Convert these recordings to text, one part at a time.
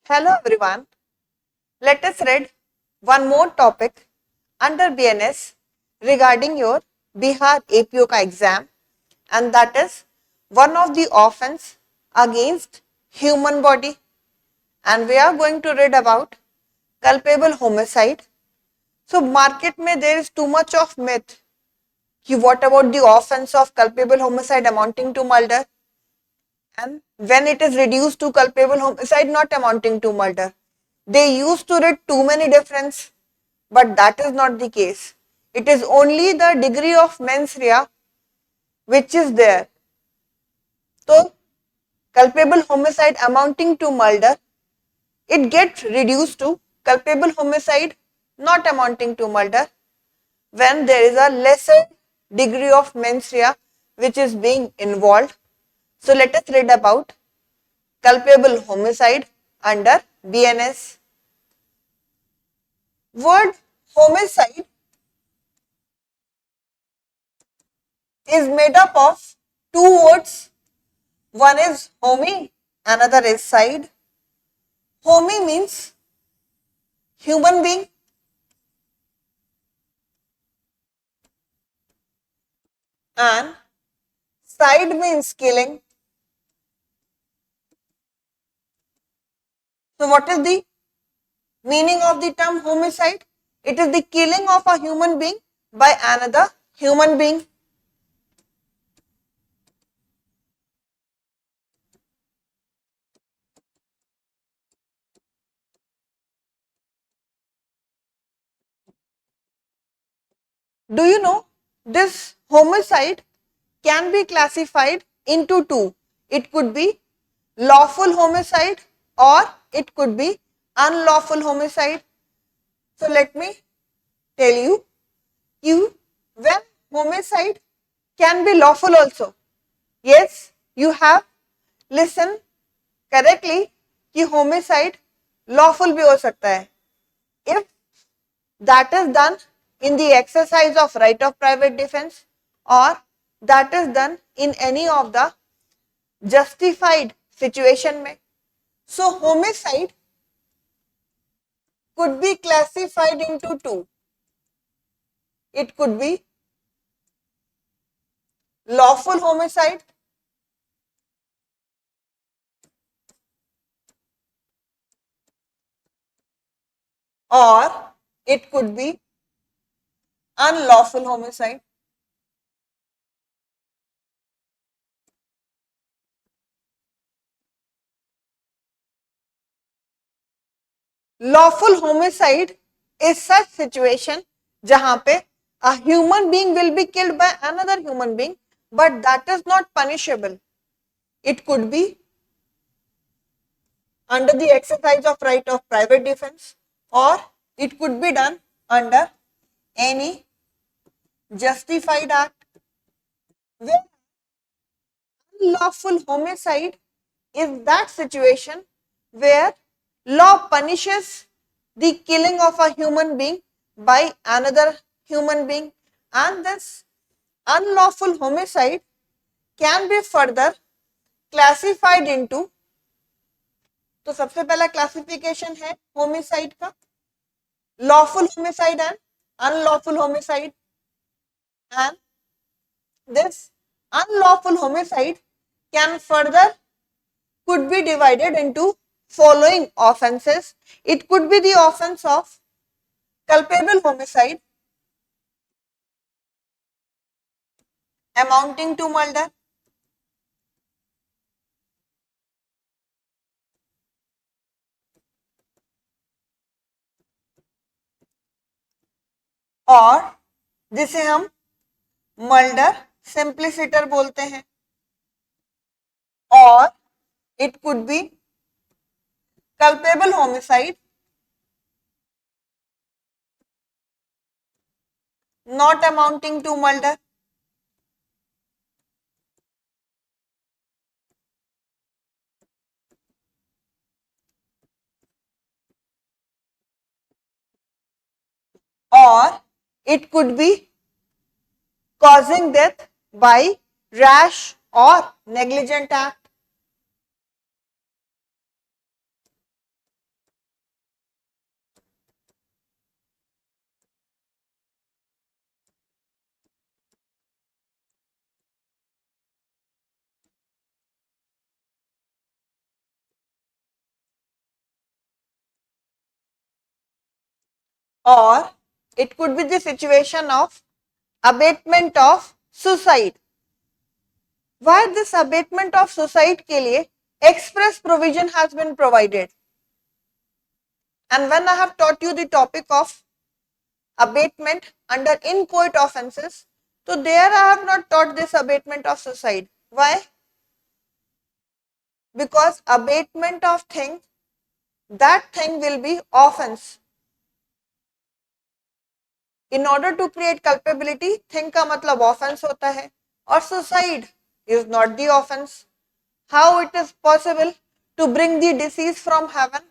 Hello everyone. Let us read one more topic under BNS regarding your Bihar APOK exam, and that is one of the offense against human body, and we are going to read about culpable homicide. So market में there is too much of myth कि what about the offense of culpable homicide amounting to murder, and when it is reduced to culpable homicide not amounting to murder. They used to read too many difference, but that is not the case. It is only the degree of mens rea which is there. So, culpable homicide amounting to murder, it gets reduced to culpable homicide not amounting to murder when there is a lesser degree of mens rea which is being involved. So, let us read about culpable homicide under BNS. Word homicide is made up of two words. One is homi, another is side. Homi means human being and side means killing. So what is the meaning of the term homicide? It is the killing of a human being by another human being. Do you know this homicide can be classified into two? It could be lawful homicide or it could be unlawful homicide. So let me tell you when homicide can be lawful also. Yes, you have listened correctly कि homicide lawful भी हो सकता है if that is done in the exercise of right of private defense or that is done in any of the justified situation में. So homicide could be classified into two. It could be lawful homicide or it could be unlawful homicide. Lawful homicide is such situation जहां पे a human being will be killed by another human being, but that is not punishable. It could be under the exercise of right of private defense or it could be done under any justified act. Where unlawful homicide is that situation where law punishes the killing of a human being by another human being, and this unlawful homicide can be further classified into, तो सबसे पहला classification है homicide का lawful homicide and unlawful homicide, and this unlawful homicide can further could be divided into following offenses. It could be the offense of culpable homicide amounting to murder, और जिसे हम murder सिंप्लिसिटर बोलते हैं, और it could B culpable homicide not amounting to murder, or it could be causing death by rash or negligent act. or it could be the situation of abatement of suicide. Why this abatement of suicide के लिए express provision has been provided. And when I have taught you the topic of abatement under inchoate offences, so there I have not taught this abatement of suicide. Why? Because abatement of thing, that thing will be offense. In order to create culpability, thing का मतलब offense होता है और suicide is not the offense. How it is possible to bring the disease from heaven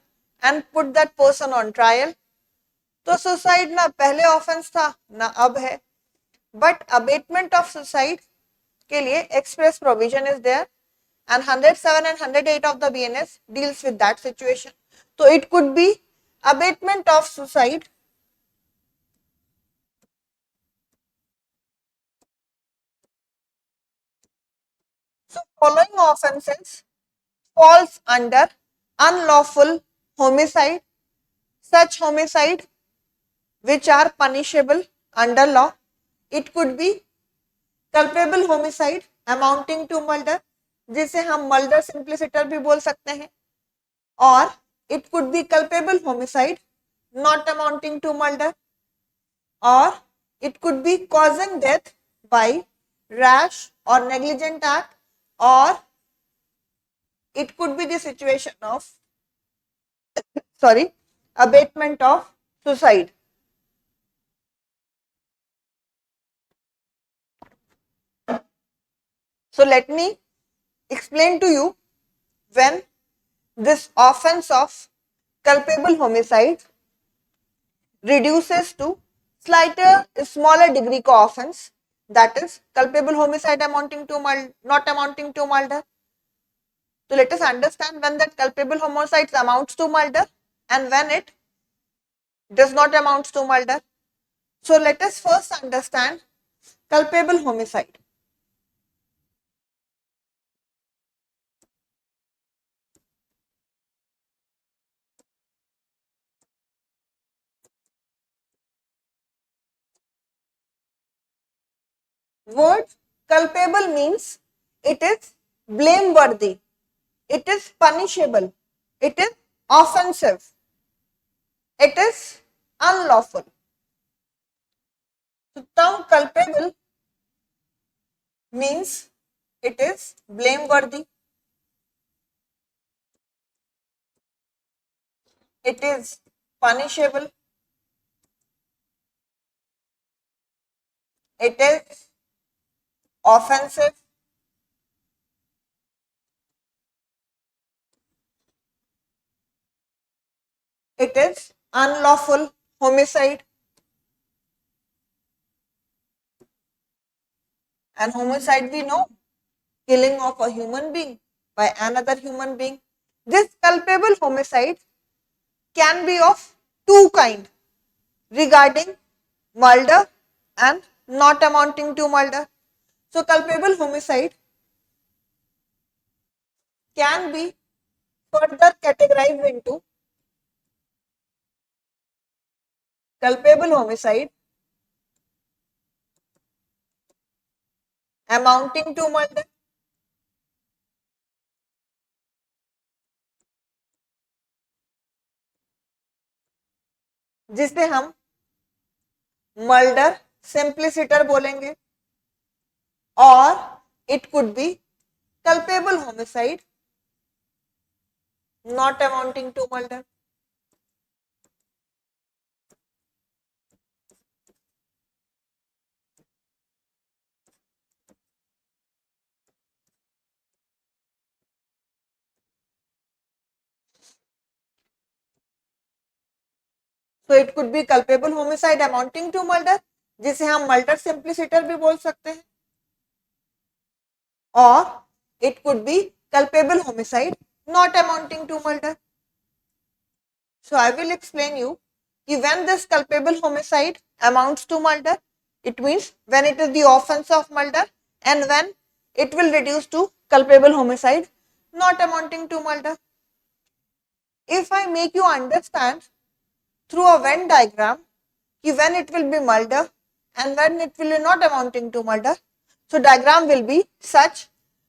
and put that person on trial? तो suicide ना पहले offence था ना अब है, बट अबेटमेंट ऑफ सुसाइड के लिए express provision is there and 107 and 108 of the BNS deals with that situation. So it could be abatement of suicide so following offenses falls under unlawful homicide, such homicide which are punishable under law. It could be culpable homicide amounting to murder, जिसे हम murder सिंप्लिसिटर भी बोल सकते हैं, और it could be culpable homicide not amounting to murder, or it could be causing death by rash or negligent act, or it could be the situation of abatement of suicide. So let me explain to you when this offense of culpable homicide reduces to slighter smaller degree का offense, that is culpable homicide amounting to not amounting to murder. So let us understand when that culpable homicide amounts to murder and when it does not amount to murder. So let us first understand culpable homicide. Word culpable means it is blameworthy, it is punishable, it is offensive, it is unlawful. So term culpable means it is blameworthy, it is punishable, it is offensive, it is unlawful homicide. And homicide we know, killing of a human being by another human being. This culpable homicide can be of two kinds regarding murder and not amounting to murder. So culpable homicide can be further categorized into culpable homicide amounting to murder, जिसे हम murder सिंप्लिसिटर बोलेंगे, और it could B culpable homicide not amounting to murder. So it could be culpable homicide amounting to murder, जिसे हम murder सिंप्लिसिटर भी बोल सकते हैं, or it could be culpable homicide not amounting to murder. So I will explain you कि when this culpable homicide amounts to murder, it means when it is the offense of murder, and when it will reduce to culpable homicide not amounting to murder. If I make you understand through a Venn diagram, कि when it will be murder and when it will be not amounting to murder. So diagram will be such.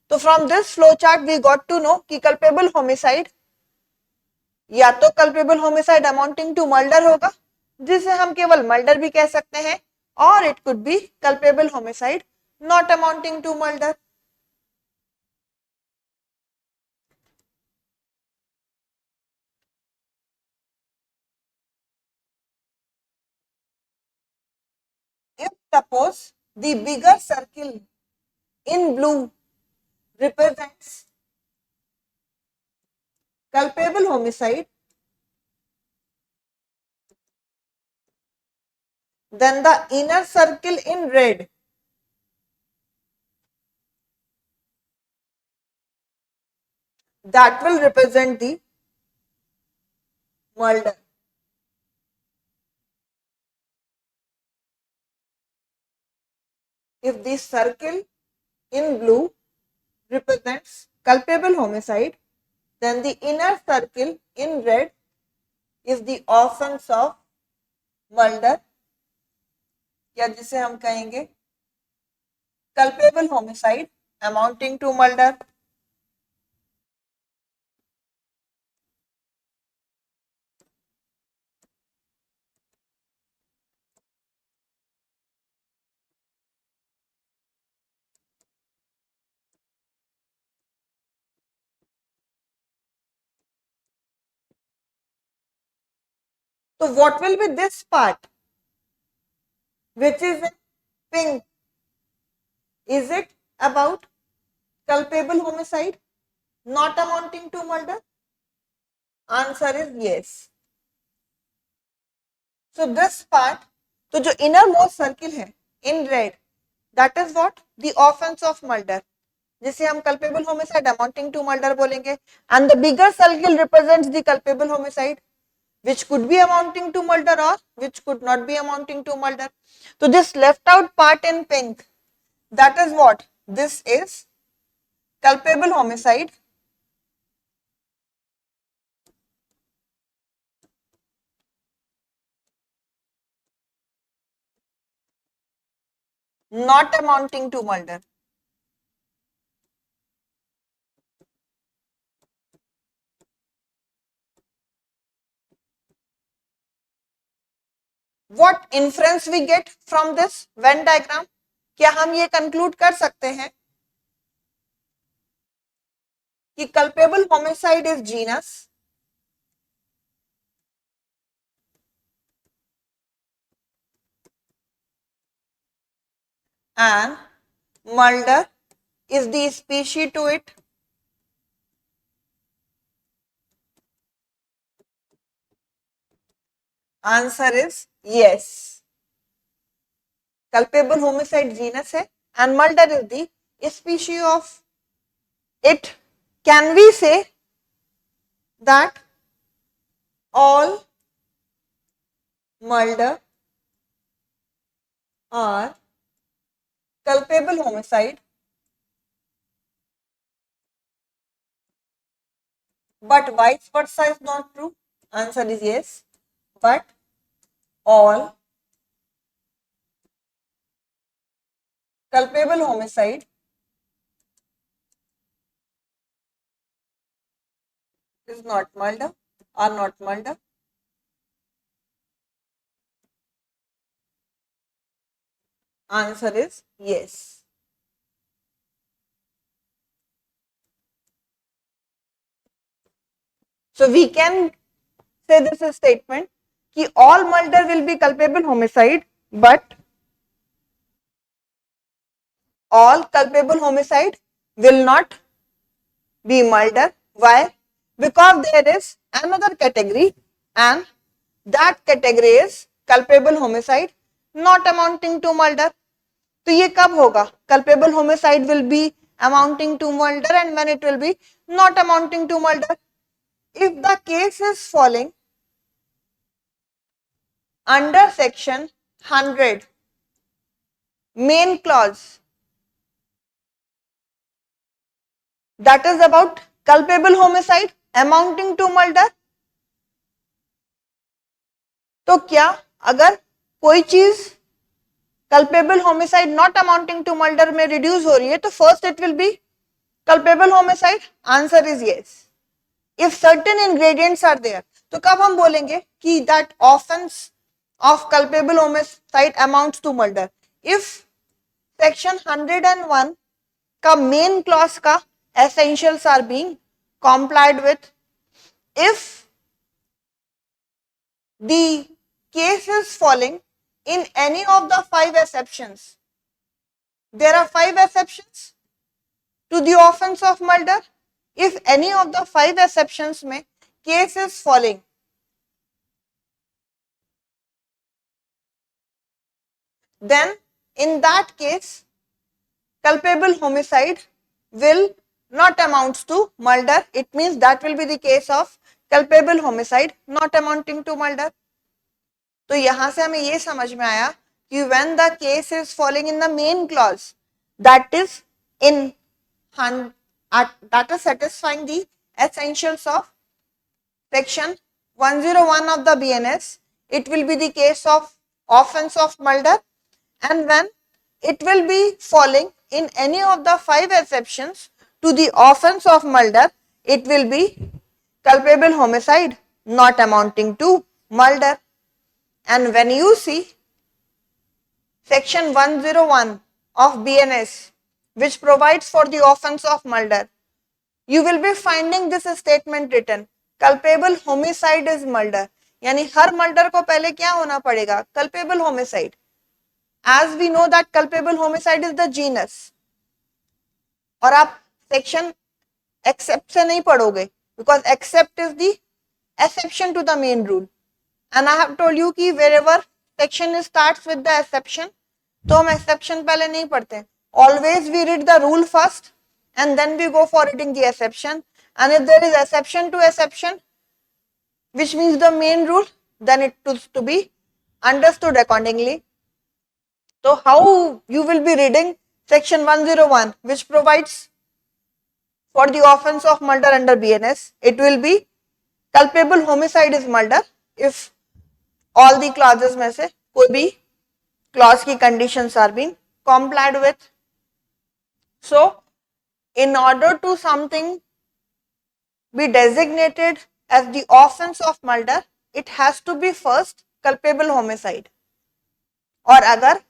So from this flow chart we got to know कि culpable homicide या तो culpable homicide amounting to murder होगा, जिसे हम केवल murder भी कह सकते हैं, और it could be culpable homicide not amounting to murder. If suppose the bigger circle in blue represents culpable homicide, then the inner circle in red that will represent the murder. If the circle in blue represents culpable homicide, then the inner circle in red is the offense of murder, या जिसे हम कहेंगे culpable homicide amounting to murder. So what will be this part which is in pink? Is it about culpable homicide not amounting to murder? Answer is yes. So this part, तो जो innermost circle है in red, that is what the offense of murder, जिसे हम culpable homicide amounting to murder बोलेंगे, and the bigger circle represents the culpable homicide which could be amounting to murder or which could not be amounting to murder. So this left out part in pink, that is what? This is culpable homicide not amounting to murder. What inference we get from this Venn diagram? क्या हम ये conclude कर सकते हैं कि culpable homicide is genus and murder is the species to it? Answer is yes. Culpable homicide genus है and murder is the species of it. Can we say that all murder are culpable homicide, but vice versa is not true? Answer is yes, but all culpable homicide is not murder, are not murder. Answer is yes. So we can say this statement कि all murder will be culpable homicide, but all culpable homicide will not be murder. Why? Because there is another category and that category is culpable homicide not amounting to murder. तो ये कब होगा? Culpable homicide will be amounting to murder and when it will be not amounting to murder. If the case is falling under section 100 main clause, that is about culpable homicide amounting to murder, तो क्या अगर कोई चीज culpable homicide not amounting to murder में reduce हो रही है तो first it will be culpable homicide, answer is yes. If certain ingredients are there, तो कब हम बोलेंगे कि that offence of culpable homicide amounts to murder? If section 101 का main clause का essentials are being complied with, if the case is falling in any of the 5 exceptions, there are 5 exceptions to the offense of murder. If any of the 5 exceptions में case is falling, then in that case culpable homicide will not amount to murder. It means that will be the case of culpable homicide not amounting to murder. तो यहां से हमें ये समझ में आया कि when the case is falling in the main clause, that is satisfying the essentials of section 101 of the BNS, it will be the case of offense of murder. And when it will be falling in any of the 5 exceptions to the offense of murder, it will be culpable homicide not amounting to murder. And when you see section 101 of BNS, which provides for the offense of murder, you will be finding this statement written, culpable homicide is murder. यानी हर murder को पहले क्या होना पड़ेगा? culpable homicide. As we know that culpable homicide is the genus. और आप section except से नहीं पढ़ोगे because except is the exception to the main rule. And I have told you कि wherever section starts with the exception, तो हम exception पहले नहीं पढ़ते. Always we read the rule first and then we go for reading the exception. And if there is exception to exception, which means the main rule, then it is to be understood accordingly. So how you will be reading section 101, which provides for the offense of murder under BNS? It will be culpable homicide is murder if all the clauses में से कोई भी clause की conditions are being complied with. So in order to something be designated as the offense of murder, it has to be first culpable homicide. और अगर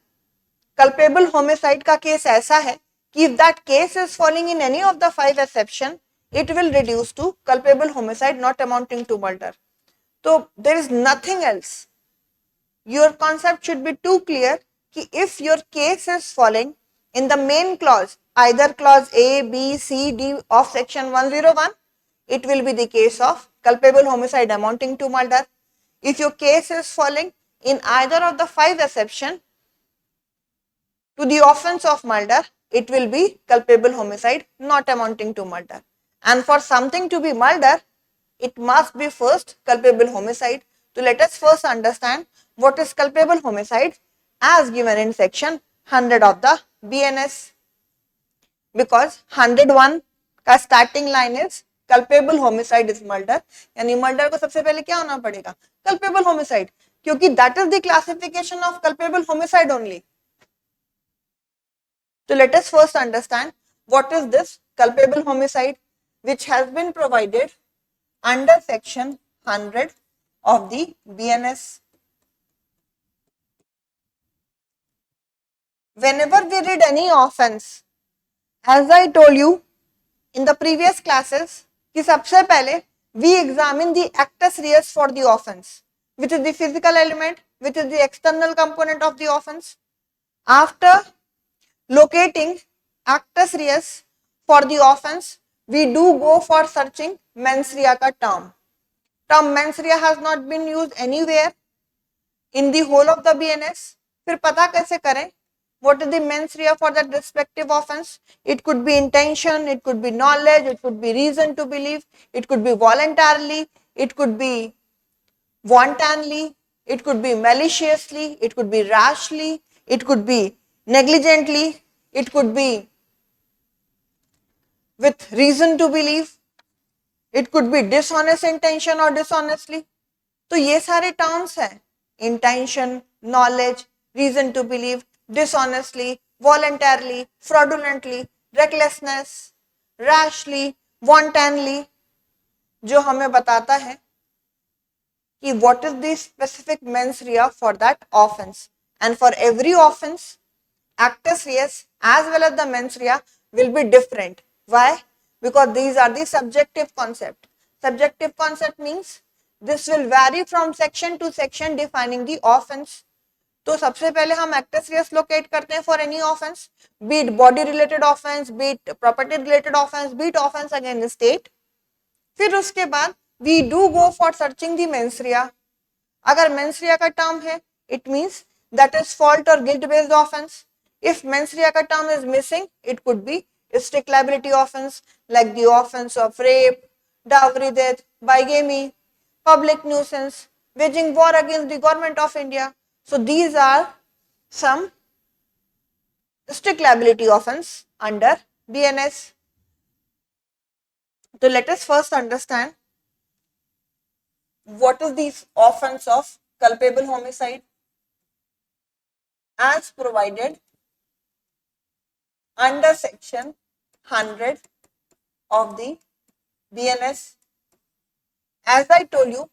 culpable homicide का case ऐसा है कि if that case is falling in any of the 5 exception, it will reduce to culpable homicide not amounting to murder. So there is nothing else. Your concept should be too clear कि if your case is falling in the main clause, either clause A, B, C, D of section 101, it will be the case of culpable homicide amounting to murder. If your case is falling in either of the 5 exception to the offense of murder, it will be culpable homicide not amounting to murder. And for something to be murder, it must be first culpable homicide. So let us first understand what is culpable homicide as given in section 100 of the BNS. Because 101 का starting line is culpable homicide is murder, यानी murder को सबसे पहले क्या होना पड़ेगा? Culpable homicide, क्योंकि that is the classification of culpable homicide only. So let us first understand what is this culpable homicide, which has been provided under section 100 of the BNS. Whenever we read any offense, as I told you in the previous classes, कि सबसे पहले we examine the actus reus for the offense, which is the physical element, which is the external component of the offense. After locating actus reus for the offense, we do go for searching mens rea का term. Term mens rea has not been used anywhere in the whole of the BNS. फिर पता कैसे करें what is the mens rea for that respective offense? It could be intention, it could be knowledge, it could be reason to believe, it could be voluntarily, it could be wantonly, it could be maliciously, it could be rashly, it could be negligently, it could be with reason to believe, it could be dishonest intention or dishonestly. तो ये सारे terms हैं, intention, knowledge, reason to believe, dishonestly, voluntarily, fraudulently, recklessness, rashly, wantonly, जो हमें बताता है कि what is the specific mens rea for that offense, and for every offense actus reus as well as the mens rea will be different. Why? Because these are the subjective concept. Subjective concept means this will vary from section to section defining the offense. तो सबसे पहले हम acts Reis locate करते हैं for any offence, beat body related offence, beat property related offence, beat offence against state. फिर उसके बाद we do go for searching the mens rea. अगर मेंस रिया का टर्म है it means that is fault और guilt based offence. If mens rea का term is missing it could be strict liability offense like the offense of rape, dowry death, bigamy, public nuisance, waging war against the government of India. So these are some strict liability offense under BNS. So let us first understand what is the offense of culpable homicide as provided under section 100 of the BNS. As I told you,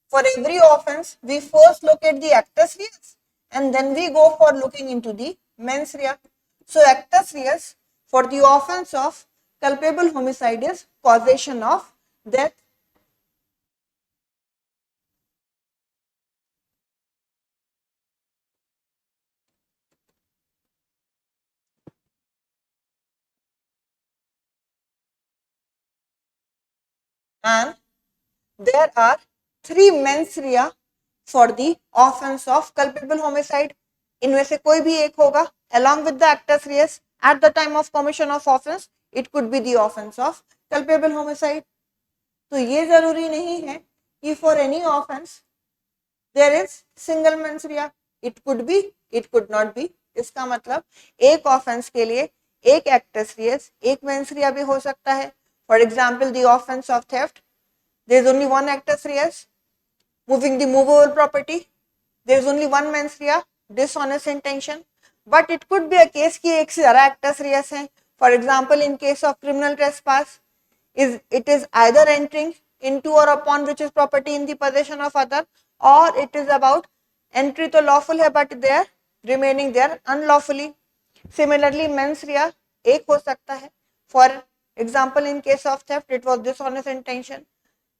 for every offense we first locate the actus reus and then we go for looking into the mens rea. So actus reus for the offense of culpable homicide is causation of death. And there are three mens rea for the offense of culpable homicide. इनमें से कोई भी एक होगा along with the actus reus at the time of commission of offense. It could be the offense of culpable homicide. तो ये जरूरी नहीं है कि for any offense there is single mens rea. It could be, it could not be. इसका मतलब एक offense के लिए एक actus reus, एक mens rea भी हो सकता है. For example, the offense of theft, there is only one actus reus. Moving the movable property, there is only one mens rea, dishonest intention. But it could be a case कि एक से ज़्यादा actus reus है. For example, in case of criminal trespass, it is either entering into or upon which is property in the possession of other, or it is about entry तो lawful है but they are remaining there unlawfully. Similarly, mens rea एक हो सकता है. For example, in case of theft, it was dishonest intention.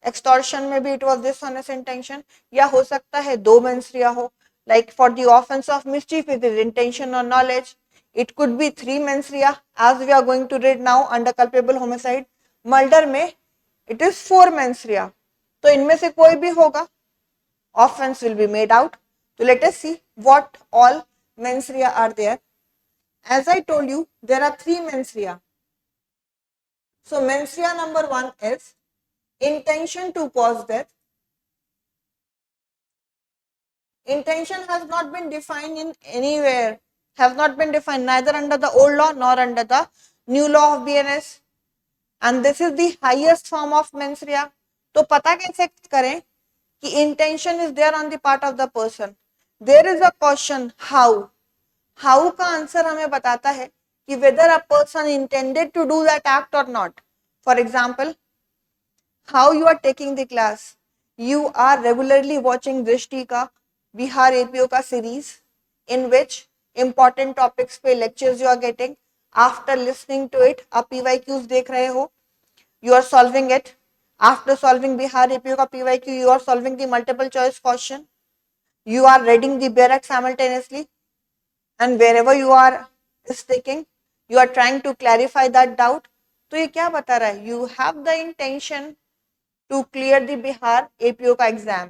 Extortion में भी it was dishonest intention, या हो सकता है दो मेंस रिया हो. Like for the offence of mischief it is intention और knowledge. It could be three mens rea as we are going to read now under culpable homicide. Murder में it is four mens rea. तो इनमें से कोई भी होगा, offence will be made out. तो let us see what all mens rea are there. As I told you there are three mens rea. So mains rea number 1 is intention to cause death. Intention has not been defined in anywhere, has not been defined neither under the old law nor under the new law of BNS, and this is the highest form of mens rea. तो पता कैसे करें कि intention is there on the part of the person. There is a question how. How का answer हमें बताता है कि whether a person intended to do that act or not. For example, how you are taking the class. You are regularly watching Drishti का Bihar APO का series in which important topics पे lectures you are getting. After listening to it, आप PYQs देख रहे हो. You are solving it. After solving Bihar APO का PYQ, you are solving the multiple choice question. You are reading the BERAC simultaneously, and wherever you are sticking, you are trying to clarify that doubt. तो ये क्या बता रहा है? You have the intention to clear the Bihar APO का exam.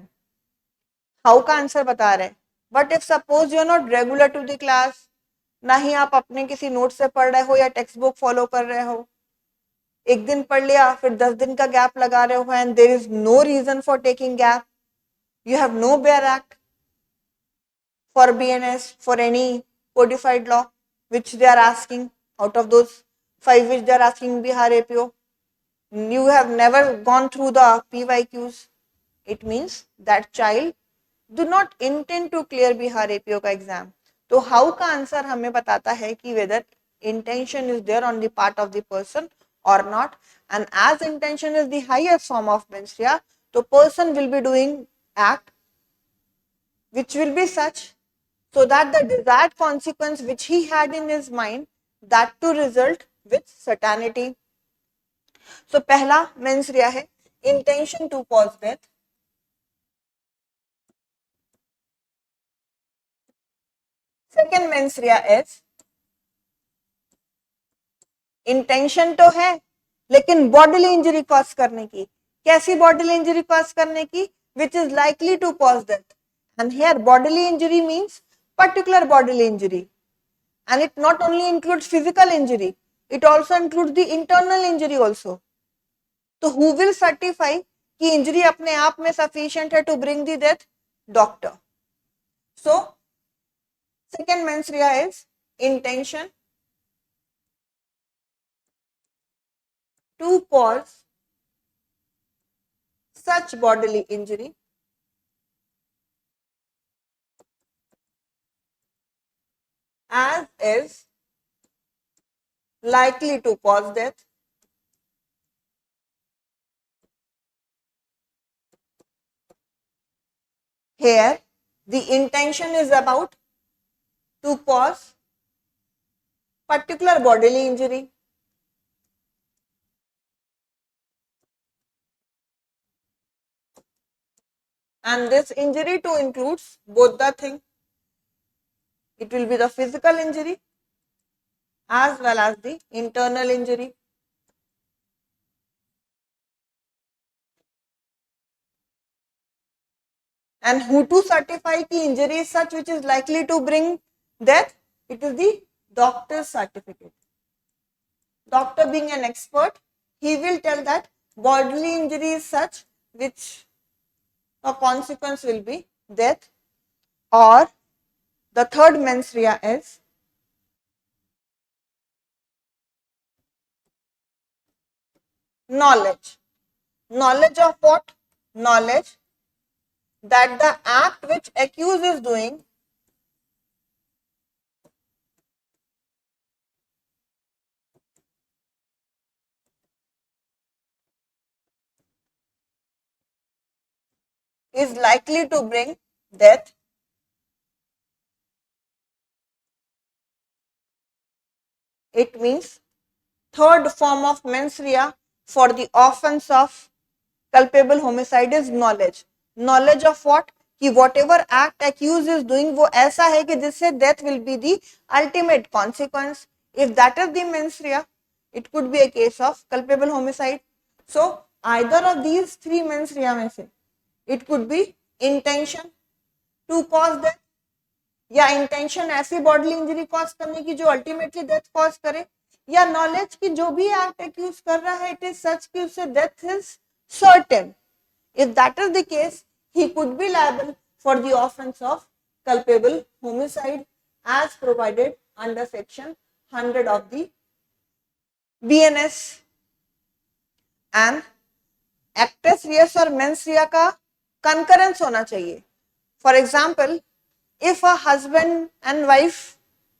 How का answer बता रहे हैं. But if suppose you are not regular to the class, ना ही आप अपने किसी नोट से पढ़ रहे हो या टेक्स्ट बुक फॉलो कर रहे हो, एक दिन पढ़ लिया फिर 10 दिन का गैप लगा रहे हो, and there is no reason for taking gap. You have no bare act for BNS for any codified law which they are asking out of those 5 which they are asking Bihar APO. You have never gone through the PYQs. It means that child do not intend to clear Bihar APO का exam. तो how का answer हमें बताता है कि whether intention is there on the part of the person or not, and as intention is the highest form of mens rea, तो person will be doing act which will be such so that the desired consequence which he had in his mind, that to result with certainty. So पहला mens rea है intention to cause death. Second mains rea is intention तो है लेकिन bodily injury cause करने की. कैसी bodily injury cause करने की? Which is likely to cause death. And here bodily injury means particular bodily injury, and it not only includes physical injury, it also includes the internal injury also. तो who will certify कि injury अपने आप में sufficient है to bring the death? Doctor. So second mens rea is intention to cause such bodily injury as is likely to cause death. Here, the intention is about to cause particular bodily injury. And this injury too includes both the thing. It will be the physical injury as well as the internal injury. And who to certify ki injury is such which is likely to bring death? It is the doctor's certificate. Doctor being an expert, he will tell that bodily injury is such which a consequence will be death. Or the third mens rea is knowledge. Knowledge of what? Knowledge that the act which accused is doing is likely to bring death. It means third form of mens rea for the offense of culpable homicide is knowledge. Knowledge of what? कि whatever act accused is doing वो ऐसा है कि जिससे death will be the ultimate consequence. If that is the mens rea, it could be a case of culpable homicide. So either of these three mens rea में से it could be intention to cause death, या intention ऐसी bodily injury cause करने की जो ultimately death cause करे, या knowledge की जो भी एक्ट एक्यूज कर रहा है इट इज सच कि उससे death is certain. If that is the case he could be liable for the offense of culpable homicide as provided under section 100 of the BNS. and actus reus और mens rea का concurrence होना चाहिए. For example, if a husband and wife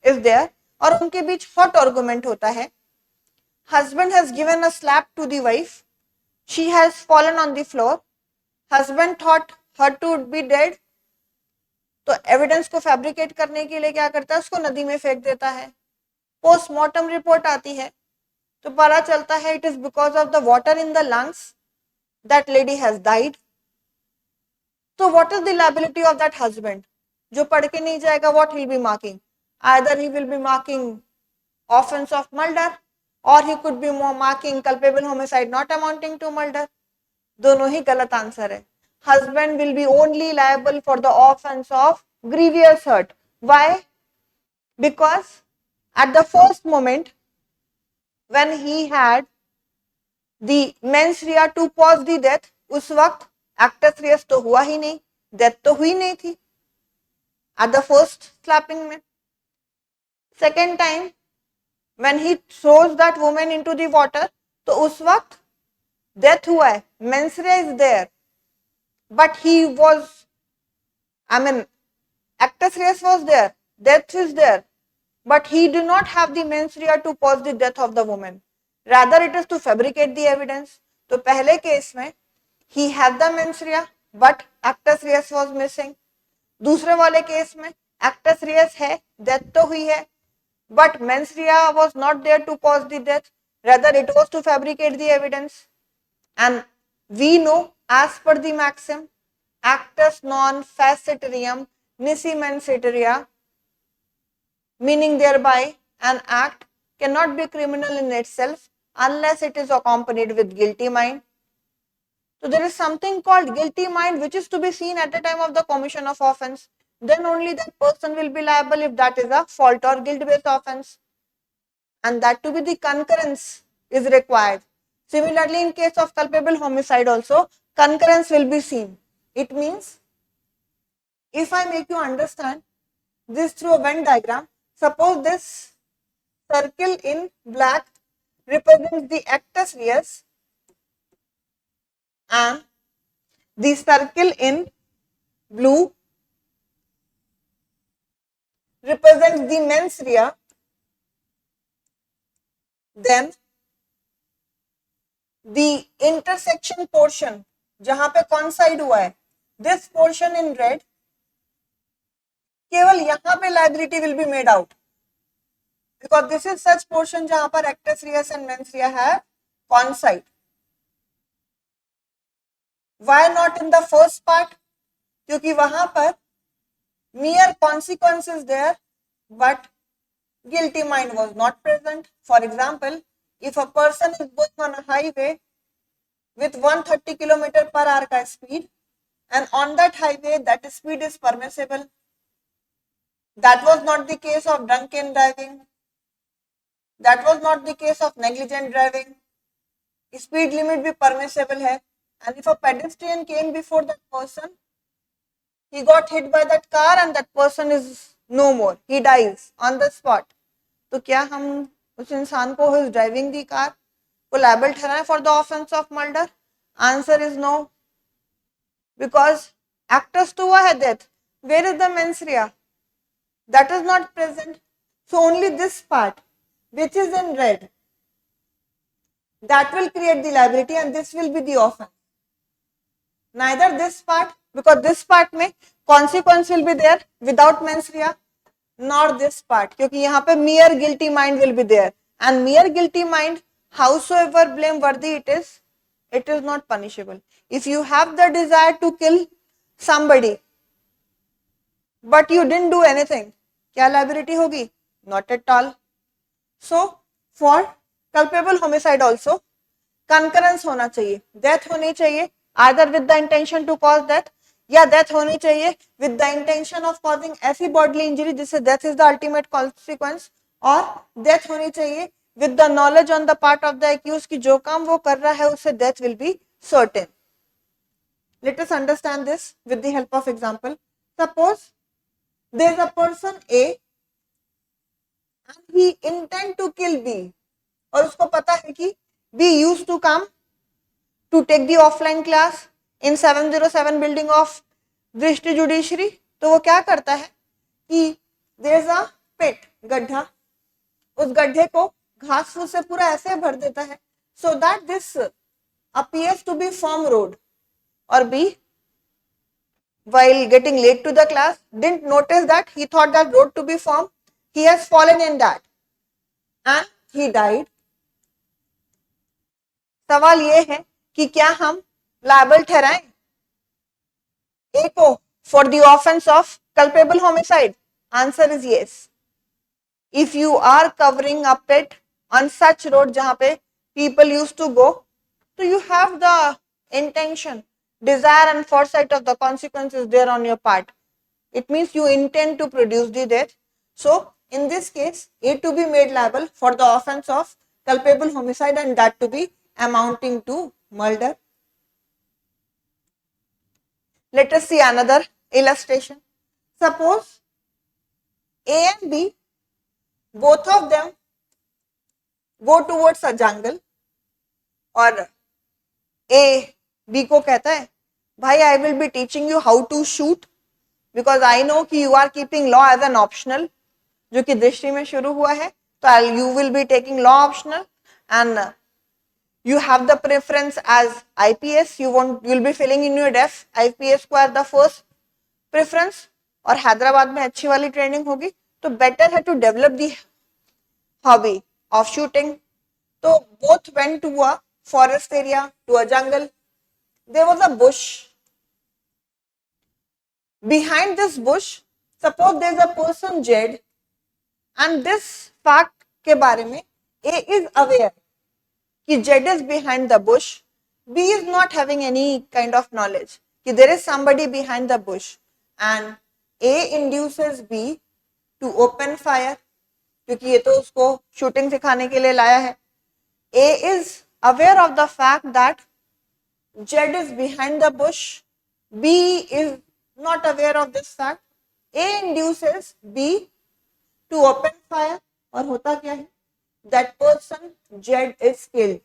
is there और उनके बीच hot argument होता है, husband has given a slap to the wife, she has fallen on the floor, husband thought her to be dead, तो evidence को fabricate करने के लिए क्या करता है, उसको नदी में फेंक देता है. पोस्टमार्टम रिपोर्ट आती है तो पता चलता है it is because of the water in the lungs that lady has died. तो what is the liability of that husband? जो पढ़ के नहीं जाएगा what he will be marking? Either he will be marking offence of murder और he could be marking culpable homicide not amounting to murder. दोनों ही गलत आंसर है. Husband will be only liable for the offense of grievous hurt. Why? Because at the first moment when he had the mens rea to cause the death, उस वक्त actus reus तो हुआ ही नहीं, death तो हुई नहीं थी at the first slapping में. Second time when he throws that woman into the water, तो उस वक्त death हुआ है, mens rea is there, but he was I mean, actus reus was there, death is there, but he do not have the mens rea to cause the death of the woman. Rather, it is to fabricate the evidence. तो पहले case में he had the mens rea, but actus reus was missing. दूसरे वाले case में actus reus है, death तो हुई है, but mens rea was not there to cause the death. Rather, it was to fabricate the evidence. And we know, as per the maxim, actus non facitorium nisi mens rea, meaning thereby an act cannot be criminal in itself unless it is accompanied with guilty mind. So there is something called guilty mind which is to be seen at the time of the commission of offense. Then only that person will be liable if that is a fault or guilt-based offense. And that to be the concurrence is required. Similarly, in case of culpable homicide also, concurrence will be seen. It means, if I make you understand this through a Venn diagram, suppose this circle in black represents the actus reus and the circle in blue represents the mens rea, then the intersection portion जहां पे coincide हुआ है, this portion in red, केवल यहां पे liability will be made out because this is such portion जहां पर actus reus and mens rea have coincide. Why not in the first part? क्योंकि वहां पर mere consequence is there, but guilty mind was not present. For example, if a person is going on a highway with 130 km per hour का speed, and on that highway that speed is permissible, that was not the case of drunken driving, that was not the case of negligent driving. Speed limit भी permissible है, and if a pedestrian came before that person, he got hit by that car and that person is no more, he dies on the spot. तो क्या हम उस इंसान को who is driving the car को liable ठहराएं for the offense of murder? Answer is no, because actus तो हुआ है death. Where is the mens rea? That is not present. So only this part which is in red, that will create the liability and this will be the offense. Neither this part, because this part में consequence will be there without mens rea, nor this part, क्योंकि यहाँ पे mere guilty mind will be there, and mere guilty mind, howsoever blameworthy it is not punishable. If you have the desire to kill somebody, but you didn't do anything, क्या liability होगी? Not at all. So for culpable homicide also, concurrence होना चाहिए, death होनी चाहिए, either with the intention to cause death, या death होनी चाहिए with the intention of causing ऐसी बॉडीली इंजरी जिससे death is the ultimate consequence, और डेथ होनी चाहिए with the knowledge on the part of the accused कि जो काम वो कर रहा है उससे death will be certain. Let us understand this with the help of example. Suppose there is a person A and he intend to kill B, और उसको पता है कि B used to come to take the offline class in 707 building of Drishti judiciary. तो वो क्या करता है कि देयर इज अ पिट, गड्ढा, उस गड्ढे को घास फूस से पूरा ऐसे भर देता है so that this appears to be firm road, और B while getting late to the class didn't notice that, he thought that road to be firm, he has fallen in that and he died. सवाल ये है कि क्या हम liable ठहराएं A को for the offence of culpable homicide? Answer is yes. If you are covering a pit on such road जहां पे पीपल यूज टू गो, तो you have the intention, desire and foresight of the consequences there on your part. It means you intend to produce the death. So in this case, A to be made liable for the offense of culpable homicide and that to be amounting to murder. Let us see another illustration. Suppose A and B, both of them go towards a jungle, और A B को कहता है भाई I will be teaching you how to shoot, because I know कि you are keeping law as an optional, जो कि दृष्टि में शुरू हुआ है, तो you will be taking law optional and you have the preference as IPS, you'll be filling in your def IPS को as the first preference, और हैदराबाद में अच्छी वाली ट्रेनिंग होगी, तो बेटर है to develop the hobby of shooting. तो both went to a forest area, to a jungle. There was a bush. Behind this bush, suppose there is a person Z, and this fact के बारे में A is aware कि Z is behind the bush, B is not having any kind of knowledge कि there is somebody behind the bush, and A induces B to open fire, क्योंकि ये तो उसको shooting सिखाने के लिए लाया है. A is aware of the fact that Z is behind the bush, B is not aware of this fact. A induces B to open fire, और होता क्या है, that person Z is killed.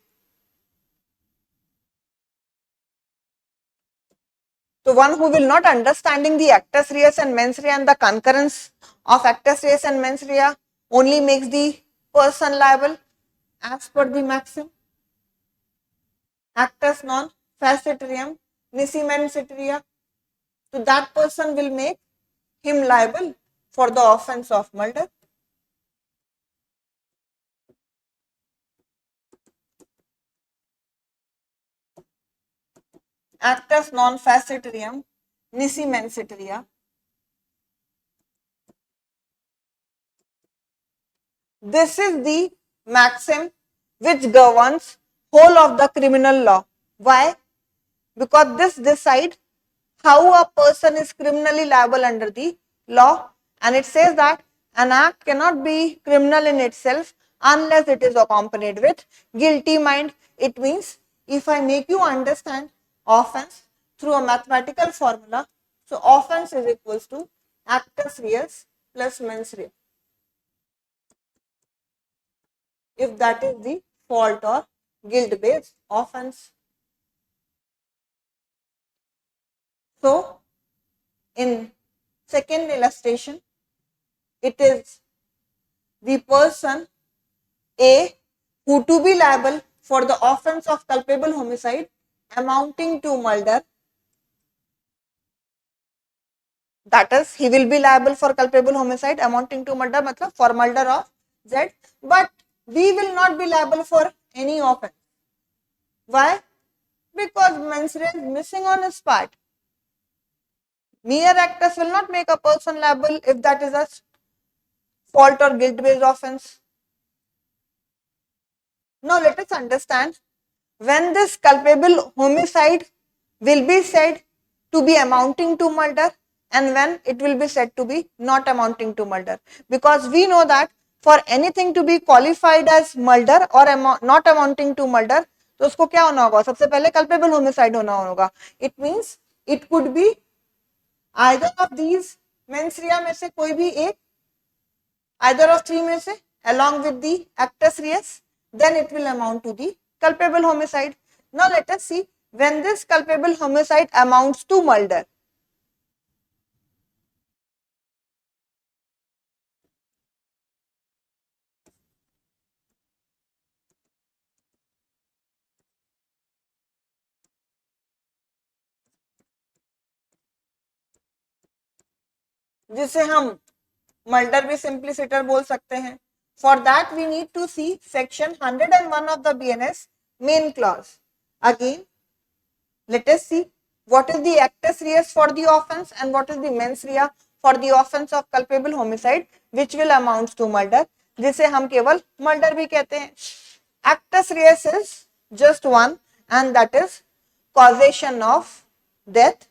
So one who will not understanding the actus reus and mens rea and the concurrence of actus reus and mens rea only makes the person liable as per the maxim. Actus non facitorium nisi mens rea. So that person will make him liable for the offense of murder. Actus non facitorium nisi mens rea. This is the maxim which governs whole of the criminal law. Why? Because this decides how a person is criminally liable under the law, and it says that an act cannot be criminal in itself unless it is accompanied with guilty mind. It means if I make you understand offense through a mathematical formula, so offense is equals to actus reus plus mens rea, if that is the fault or guilt based offense. So in second illustration, it is the person A who to be liable for the offense of culpable homicide amounting to murder, that is he will be liable for culpable homicide amounting to murder, matlab for murder of Z, but B will not be liable for any offense. Why? Because mens rea is missing on his part. Mere actus will not make a person liable if that is a fault or guilt based offense. Now let us understand when this culpable homicide will be said to be amounting to murder and when it will be said to be not amounting to murder, because we know that for anything to be qualified as murder or not amounting to murder, तो उसको क्या होना होगा, सबसे पहले culpable homicide होना होगा. It means it could be either of these mens rea में से कोई भी एक, either of three में से along with the actus reus, then it will amount to the culpable homicide. Now let us see when this culpable homicide amounts to murder. जिसे हम murder भी सिंप्लिसिटर बोल सकते हैं. For that we need to see section 101 of the BNS main clause. Again, let us see what is the actus reus for the offense and what is the mens rea for the offense of culpable homicide which will amounts to murder, जिसे हम केवल murder भी कहते हैं. Actus reus is just one and that is causation of death.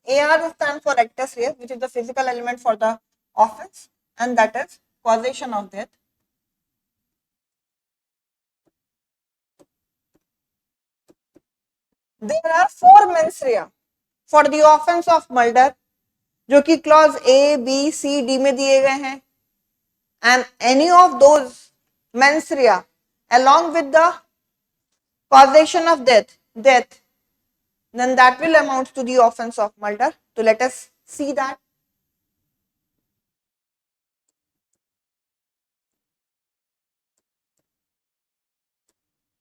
AR stands for actus reus, which is the physical element for the offense, and that is causation of death. There are four mens rea for the offense of murder, जो कि clause A, B, C, D में दिए गए हैं, and any of those mens rea along with the causation of death, then that will amount to the offense of murder. So let us see that.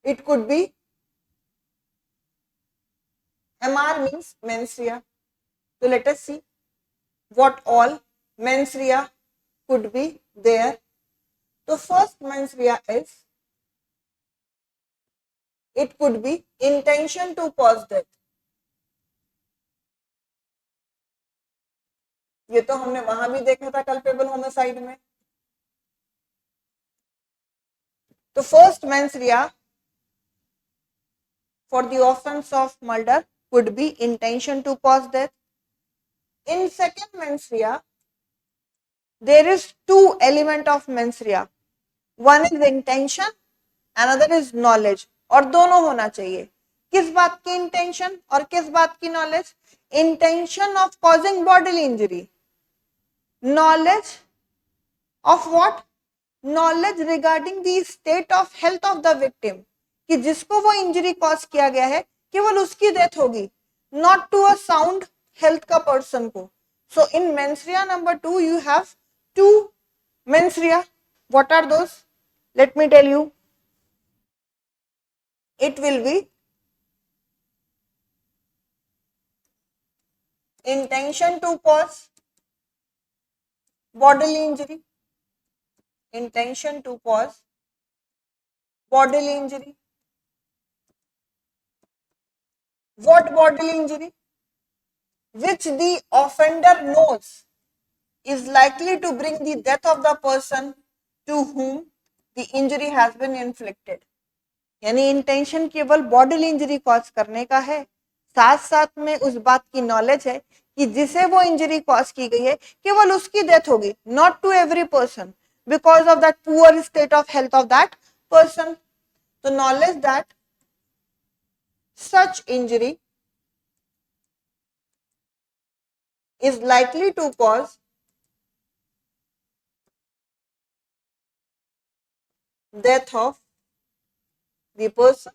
It could be MR means mens rea. So let us see what all mens rea could be there. The first mens rea is, it could be intention to cause death. ये तो हमने वहां भी देखा था culpable homicide में. तो first mains Riya for the offense of murder could be intention to cause death. In second mens rea, there is two element of mens rea. One is intention, another is knowledge. और दोनों होना चाहिए. किस बात की intention और किस बात की knowledge? Intention of causing bodily injury. Knowledge of what? Knowledge regarding the state of health of the victim, कि जिसको वो इंजरी कॉज किया गया है केवल उसकी डेथ होगी, not to a sound health का पर्सन को. So in mens rea number 2 you have to mens rea. What are those? Let me tell you. It will be intention to cause bodily injury. Intention to cause bodily injury. What bodily injury? Which the offender knows is likely to bring the death of the person to whom the injury has been inflicted. यानी intention केवल bodily injury cause करने का है, साथ साथ में उस बात की नॉलेज है कि जिसे वो इंजरी कॉज की गई है केवल उसकी डेथ होगी, not to every person, because of that poor state of health of that person. तो knowledge that such injury is likely to cause death of the person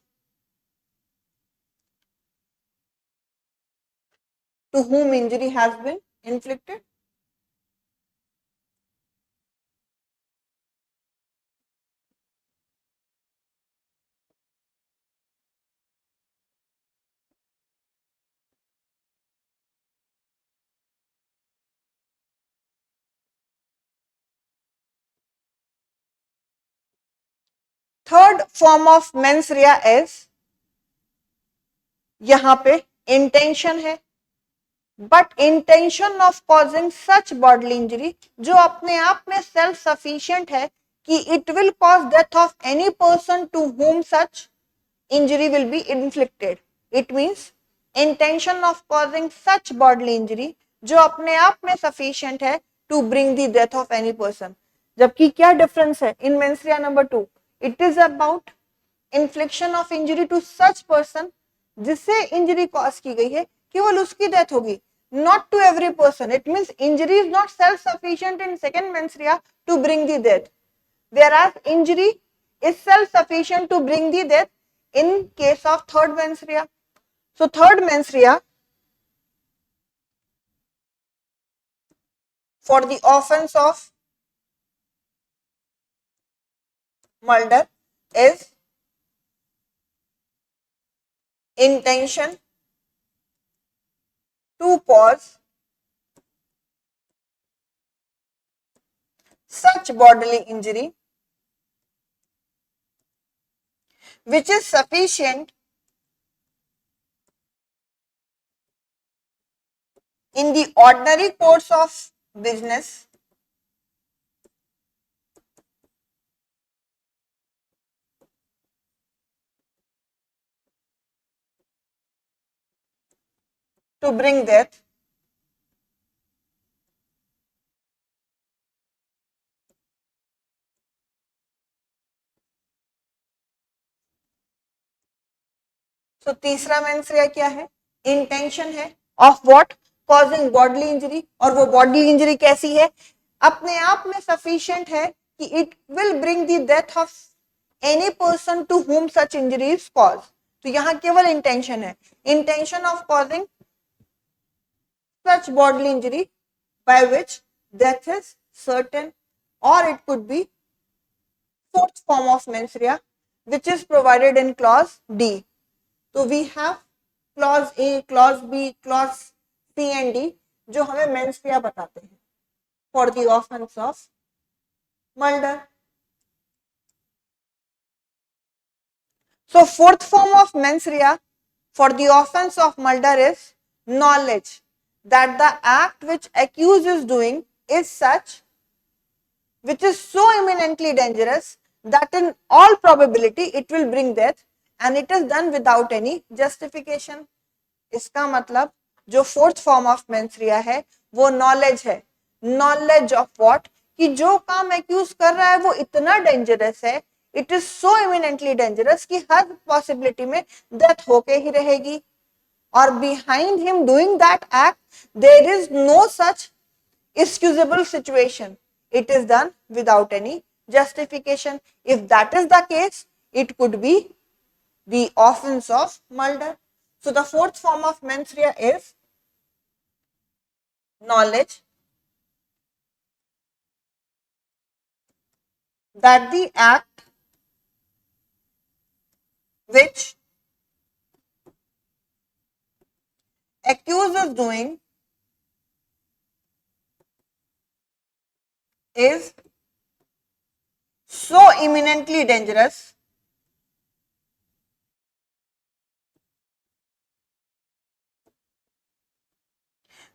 to whom injury has been inflicted. Third form of mens rea is, यहां पे intention है, but intention of causing such bodily injury जो अपने आप में self sufficient है कि it will cause death of any person to whom such injury will be inflicted. It means intention of causing such bodily injury जो अपने आप में सफिशिएंट है to bring the death of any person. जबकि क्या difference है in mens rea number 2? It is about infliction of injury to such person, जिससे injury cause की गई है केवल उसकी डेथ होगी, not to every person. It means injury is not self-sufficient in second mens rea to bring the death, whereas injury is self-sufficient to bring the death in case of third mens rea. So third mens rea for the offense of murder is intention to cause such bodily injury which is sufficient in the ordinary course of business to bring death तो तीसरा mains रिया क्या है? Intention है of what? Causing bodily injury. और वो bodily injury कैसी है? अपने आप में सफिशिएंट है कि it will bring the death of any person to whom such injury is cause. तो यहाँ केवल इंटेंशन है, intention of causing such bodily injury by which death is certain, or it could be fourth form of mens rea which is provided in clause D. So we have clause A, clause B, clause C and D जो हमें mens rea बताते हैं for the offense of murder. So fourth form of mens rea for the offense of murder is knowledge that the act which accused is doing is such which is so eminently dangerous that in all probability it will bring death and it is done without any justification. इसका मतलब जो fourth form of mens रिया है वो knowledge है, knowledge of what, कि जो काम accused कर रहा है वो इतना डेंजरस है, it is so imminently dangerous कि हर पॉसिबिलिटी में डेथ होके ही रहेगी, और behind him doing that act there is no such excusable situation, it is done without any justification. If that is the case, it could be the offense of murder. So the fourth form of mens rea is knowledge that the act which accused is doing is so eminently dangerous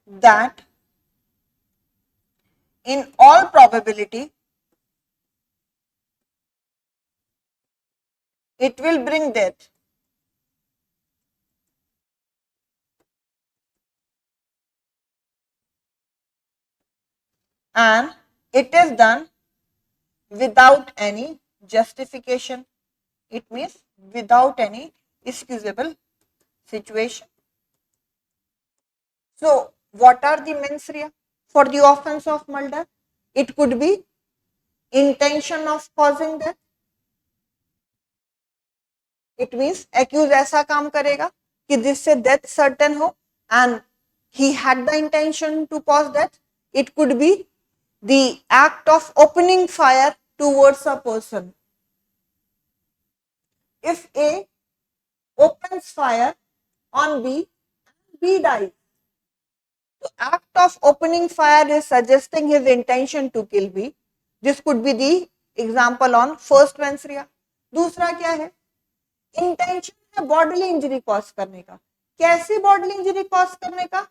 that in all probability it will bring death. And it is done without any justification. It means without any excusable situation. So, what are the mens rea for the offense of murder? It could be intention of causing death. It means accused ऐसा काम करेगा कि जिससे death certain हो and he had the intention to cause death. It could be the act of opening fire towards a person. If A opens fire on B, B dies. The act of opening fire is suggesting his intention to kill B. This could be the example on first mens rea. दूसरा क्या है? Intention है bodily injury cause करने का. कैसी bodily injury cause करने का?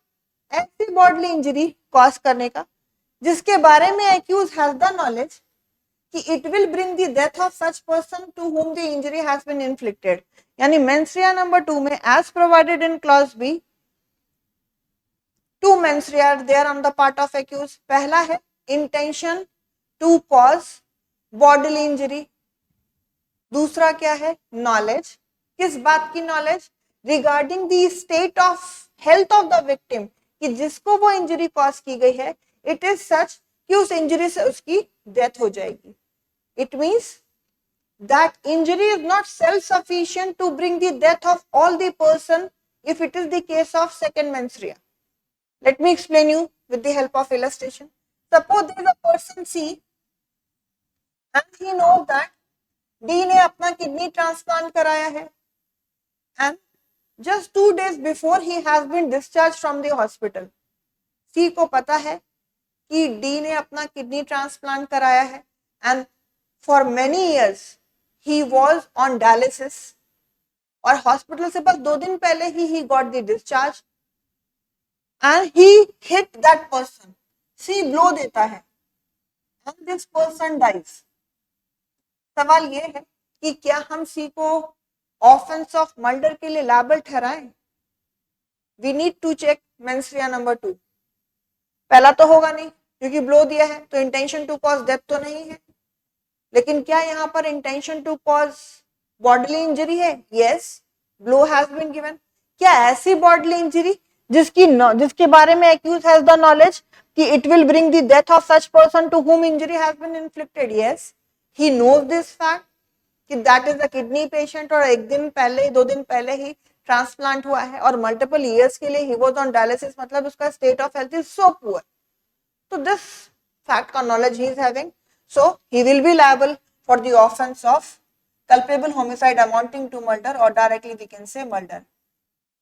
ऐसी बॉडीली इंजरी कॉज करने का जिसके बारे में एक्यूज हैज द नॉलेज कि it will bring the death of such person to whom the injury has been inflicted. यानी मेंस रिया नंबर 2 में as provided in clause B, two mens rea are there on the part of accused. पहला है intention to cause bodily injury. दूसरा क्या है? Knowledge. किस बात की knowledge? Regarding the state of health of the victim, कि जिसको वो इंजरी कॉज की गई है इट इज सच कि उस इंजरी से उसकी डेथ हो जाएगी. It means that injury is not self-sufficient to bring the death of all the person if it is the case of second mens rea. Let me explain you with the help of illustration. Suppose there is a person C and he knows that D ने अपना kidney transplant कराया है and just 2 days before he has been discharged from the hospital. C को पता है कि D ने अपना किडनी ट्रांसप्लांट कराया है and for many years he was on dialysis और हॉस्पिटल से बस 2 दिन पहले ही he got the discharge and he hit that person. C blow देता है and this person dies. सवाल ये है कि क्या हम C को ऑफेंस ऑफ मर्डर के लिए liable ठहराएं? We need to check mens rea number 2. पहला तो होगा नहीं क्योंकि ब्लो दिया है तो इंटेंशन टू कॉज डेथ तो नहीं है, लेकिन क्या यहाँ पर intention to cause bodily injury है? Yes, blow has been given. क्या ऐसी बॉडीली इंजरी जिसके बारे में एक्यूज हैज द नॉलेज कि it will bring the death of such person to whom injury has been inflicted? Yes, he knows this fact. कि that is a kidney patient और एक दिन पहले 2 दिन पहले ही ट्रांसप्लांट हुआ है और मल्टीपल ईयर्स के लिए ही वाज ऑन डायलिसिस, मतलब उसका state of health is so poor. तो दिस फैक्ट का knowledge he is having, so he will be liable for the offence of culpable homicide amounting to murder और directly we can say murder.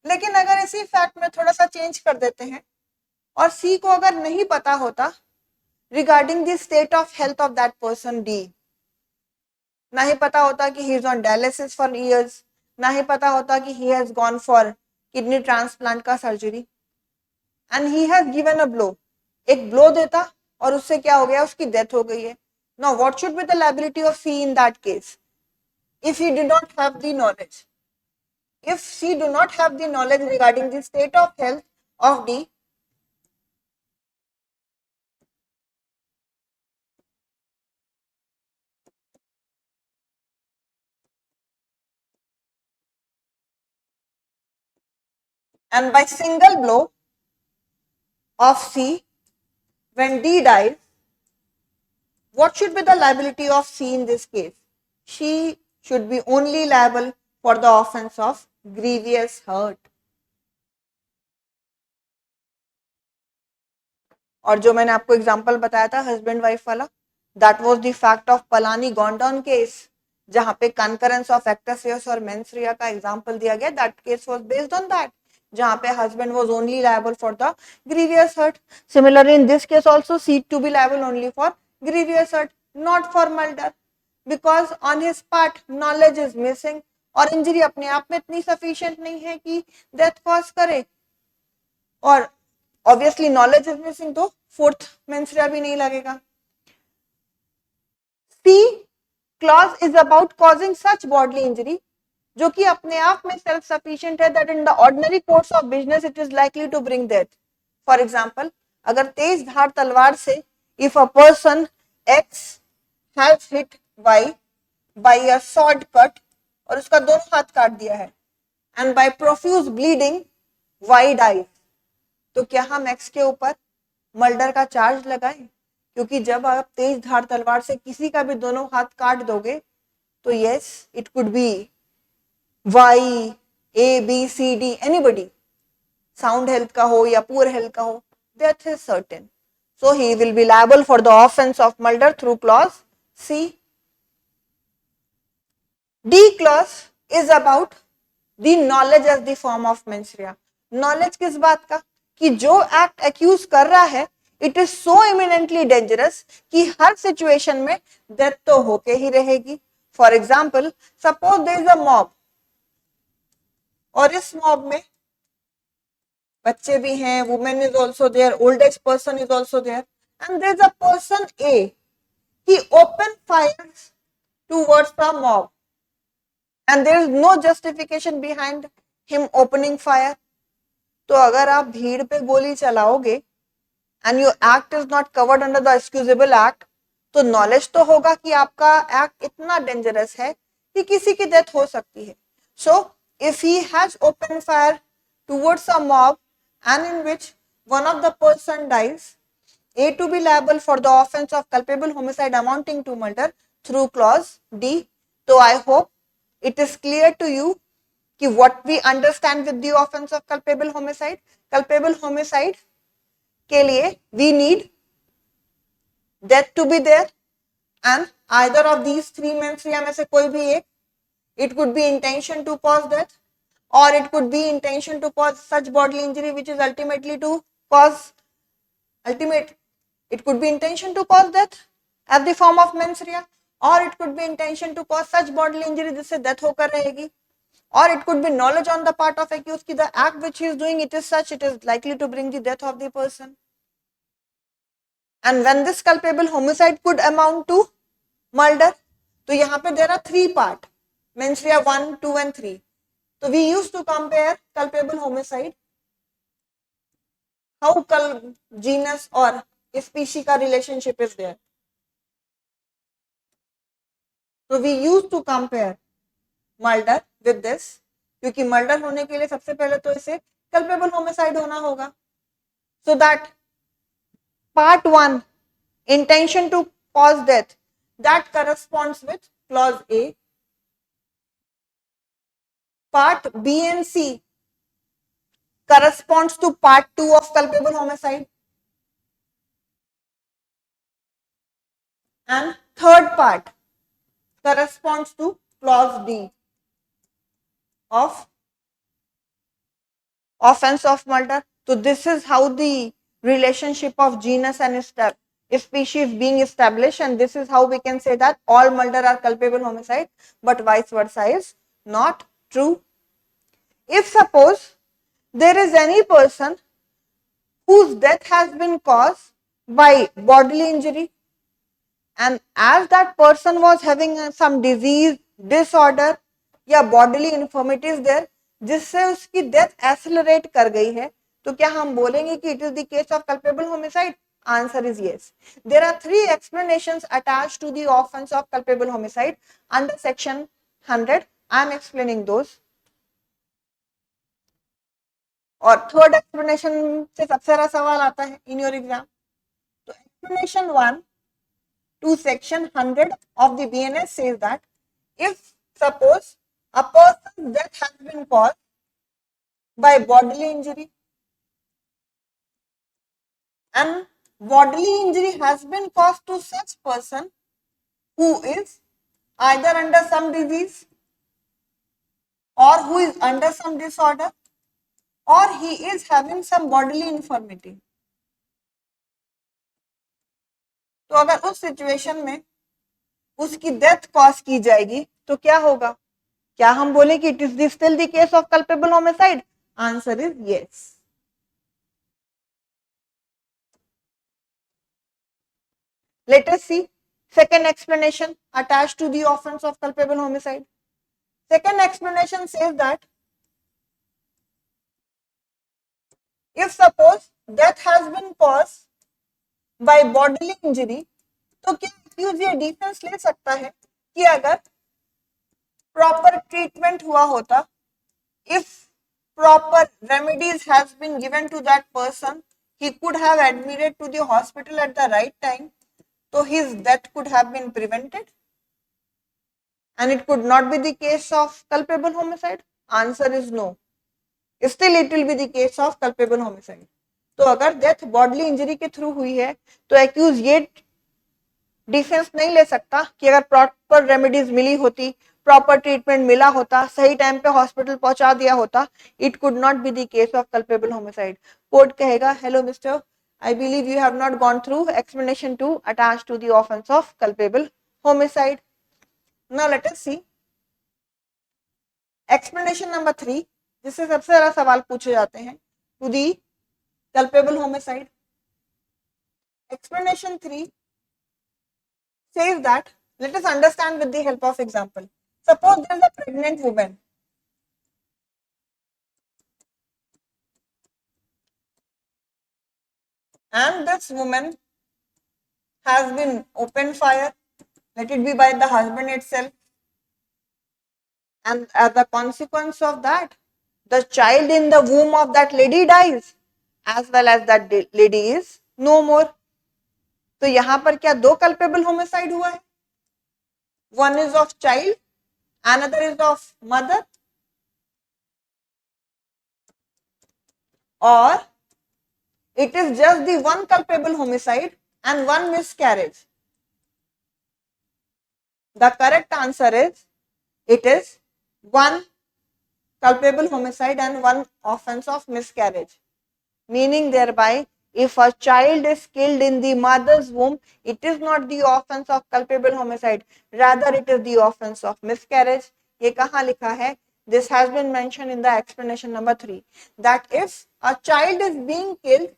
लेकिन अगर इसी fact में थोड़ा सा change कर देते हैं और सी को अगर नहीं पता होता regarding the state of health of that person, D नहीं पता होता कि he is on dialysis for years, नहीं पता होता कि he has gone for kidney transplant का surgery and he has given a blow, एक ब्लो देता और उससे क्या हो गया, उसकी डेथ हो गई है. Now what should be the liability of C in that case if he did not have the knowledge, if she do not have the knowledge regarding the state of health of D, and by single blow of C when D dies, what should be the liability of C in this case? She should be only liable for the offense of grievous hurt. और जो मैंने आपको example बताया था husband wife वाला, that was the fact of Palani Goundan case, जहां पे concurrence of acts Reis और मेंस रिया का एग्जांपल दिया गया. That case was based on that, जहां पे husband was only liable for the grievous hurt. Similarly in this case also C to be liable only for grievous hurt, not for murder, because on his part knowledge is missing और injury अपने आप में इतनी sufficient नहीं है कि death cause करे. और ऑब्वियसली नॉलेज इज मिसिंग तो फोर्थ मेंस्ट्रुआ भी नहीं लगेगा. C clause is about causing such bodily injury जो कि अपने आप में सेल्फ सफिशिएंट है, that in the ordinary course of business it is likely to bring death. For example, अगर तेज धार तलवार से if a person X has hit Y by a sword cut और उसका दोनों हाथ काट दिया है and bye profuse bleeding Y dies, तो क्या हम एक्स के ऊपर मर्डर का चार्ज लगाएं? क्योंकि जब आप तेज धार तलवार से किसी का भी दोनों हाथ काट दोगे तो yes it could be Y A B C D anybody, sound health का हो या पुअर हेल्थ का हो, death is certain. So he will be liable for the offence of murder through clause C. D clause is about the knowledge as the form of mens rea. Knowledge किस बात का, कि जो एक्ट एक्यूज कर रहा है it is so imminently dangerous कि हर सिचुएशन में डेथ तो होके ही रहेगी. For example, suppose there is a mob और इस मॉब में बच्चे भी हैं, women is also there, old age person is also there and there is a person A, he open fires towards the mob and there is no justification behind him opening fire. तो अगर आप भीड़ पे गोली चलाओगे and your act is not covered under the excusable act, तो knowledge तो होगा कि आपका एक्ट इतना डेंजरस है कि किसी की डेथ हो सकती है. So if he has open fire towards a mob and in which one of the person dies, A to be liable for the offence of culpable homicide amounting to murder through clause D. तो I hope it is clear to you कि what we understand with the offense of culpable homicide. Culpable homicide के लिए we need death to be there and either of these three मेंस्ट्रुआ में से कोई भी एक, it could be intention to cause death or it could be intention to cause such bodily injury which is ultimately to cause ultimate, it could be intention to cause death at the form of मेंस्ट्रुआ or it could be intention to cause such bodily injury जिससे death होकर रहेगी, or it could be knowledge on the part of accused कि the act which he is doing it is such it is likely to bring the death of the person. And when this culpable homicide could amount to murder, तो यहाँ पे there are three part, मेंस्ट्रुआ 1, 2 and 3. So we used to compare culpable homicide, how genus or species का relationship is there. So we used to compare murder with this, क्योंकि murder होने के लिए सबसे पहले तो इसे कल्पेबल होमिसाइड होना होगा. So that part 1 intention to cause death that corresponds with clause A part B and C corresponds to part 2 of culpable homicide, and third part corresponds to clause D of offense of murder. So this is how the relationship of genus and species being established, and this is how we can say that all murder are culpable homicide, but vice versa is not true. If suppose there is any person whose death has been caused by bodily injury, and as that person was having some disease, disorder या bodily infirmity is there, जिससे उसकी death accelerate कर गई है, तो क्या हम बोलेंगे कि it is the case of culpable homicide? Answer is yes. There are three explanations attached to the offense of culpable homicide under section 100. I am explaining those. और थर्ड एक्सप्लेनेशन से सबसे सारा सवाल आता है इन योर एग्जाम. तो explanation 1 to section 100 of the BNS says that if suppose a person's death has been caused by bodily injury, and bodily injury has been caused to such person who is either under some disease or who is under some disorder or he is having some bodily infirmity. तो अगर उस situation में उसकी death cause की जाएगी तो क्या होगा? क्या हम बोले कि it is still the case of culpable homicide? Answer is yes. Let us see second explanation attached to the offense of culpable homicide. Second explanation says that if suppose death has been caused by bodily injury, तो क्या accused ये defence ले सकता है कि अगर proper treatment हुआ होता, if proper remedies has been given to that person, he could have admitted to the hospital at the right time, so his death could have been prevented and it could not be the case of culpable homicide. Answer is no. Still it will be the case of culpable homicide. तो अगर death bodily injury के through हुई है तो accused ये defence नहीं ले सकता कि अगर प्रॉपर रेमेडीज मिली होती, प्रॉपर ट्रीटमेंट मिला होता, सही टाइम पे हॉस्पिटल पहुंचा दिया होता, it could not be the case of culpable homicide. Court कहेगा, hello mister, I believe you have not gone through explanation 2 attached to the offense of culpable homicide. Now let us see explanation number 3, जिससे सबसे ज्यादा सवाल पूछे जाते हैं to the culpable homicide. Explanation 3 says that, let us understand with the help of example. Suppose there is a pregnant woman and this woman has been opened fire, let it be by the husband itself, and as a consequence of that the child in the womb of that lady dies as well as that lady is no more. तो यहां पर क्या दो culpable homicide हुआ है? One is of child, another is of mother, और it is just the one culpable homicide and one miscarriage. The correct answer is it is one culpable homicide and one offense of miscarriage, meaning thereby if a child is killed in the mother's womb, it is not the offense of culpable homicide, rather it is the offense of miscarriage. ये कहाँ लिखा है? This has been mentioned in the explanation number 3, that if a child is being killed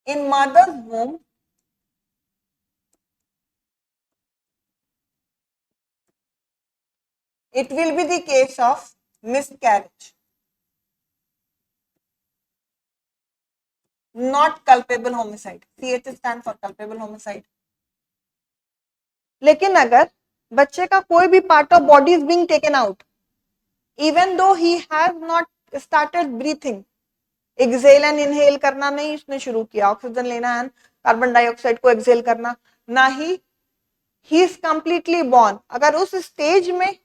in mother's womb, it will be the case of miscarriage, not culpable homicide. CH stand for culpable homicide. लेकिन अगर बच्चे का कोई भी part of body is being taken out, even though he has not started breathing, exhale and inhale करना नहीं उसने शुरू किया, ऑक्सीजन लेना एंड कार्बन डाइऑक्साइड को एक्सेल करना, ना ही he is completely born. अगर उस स्टेज में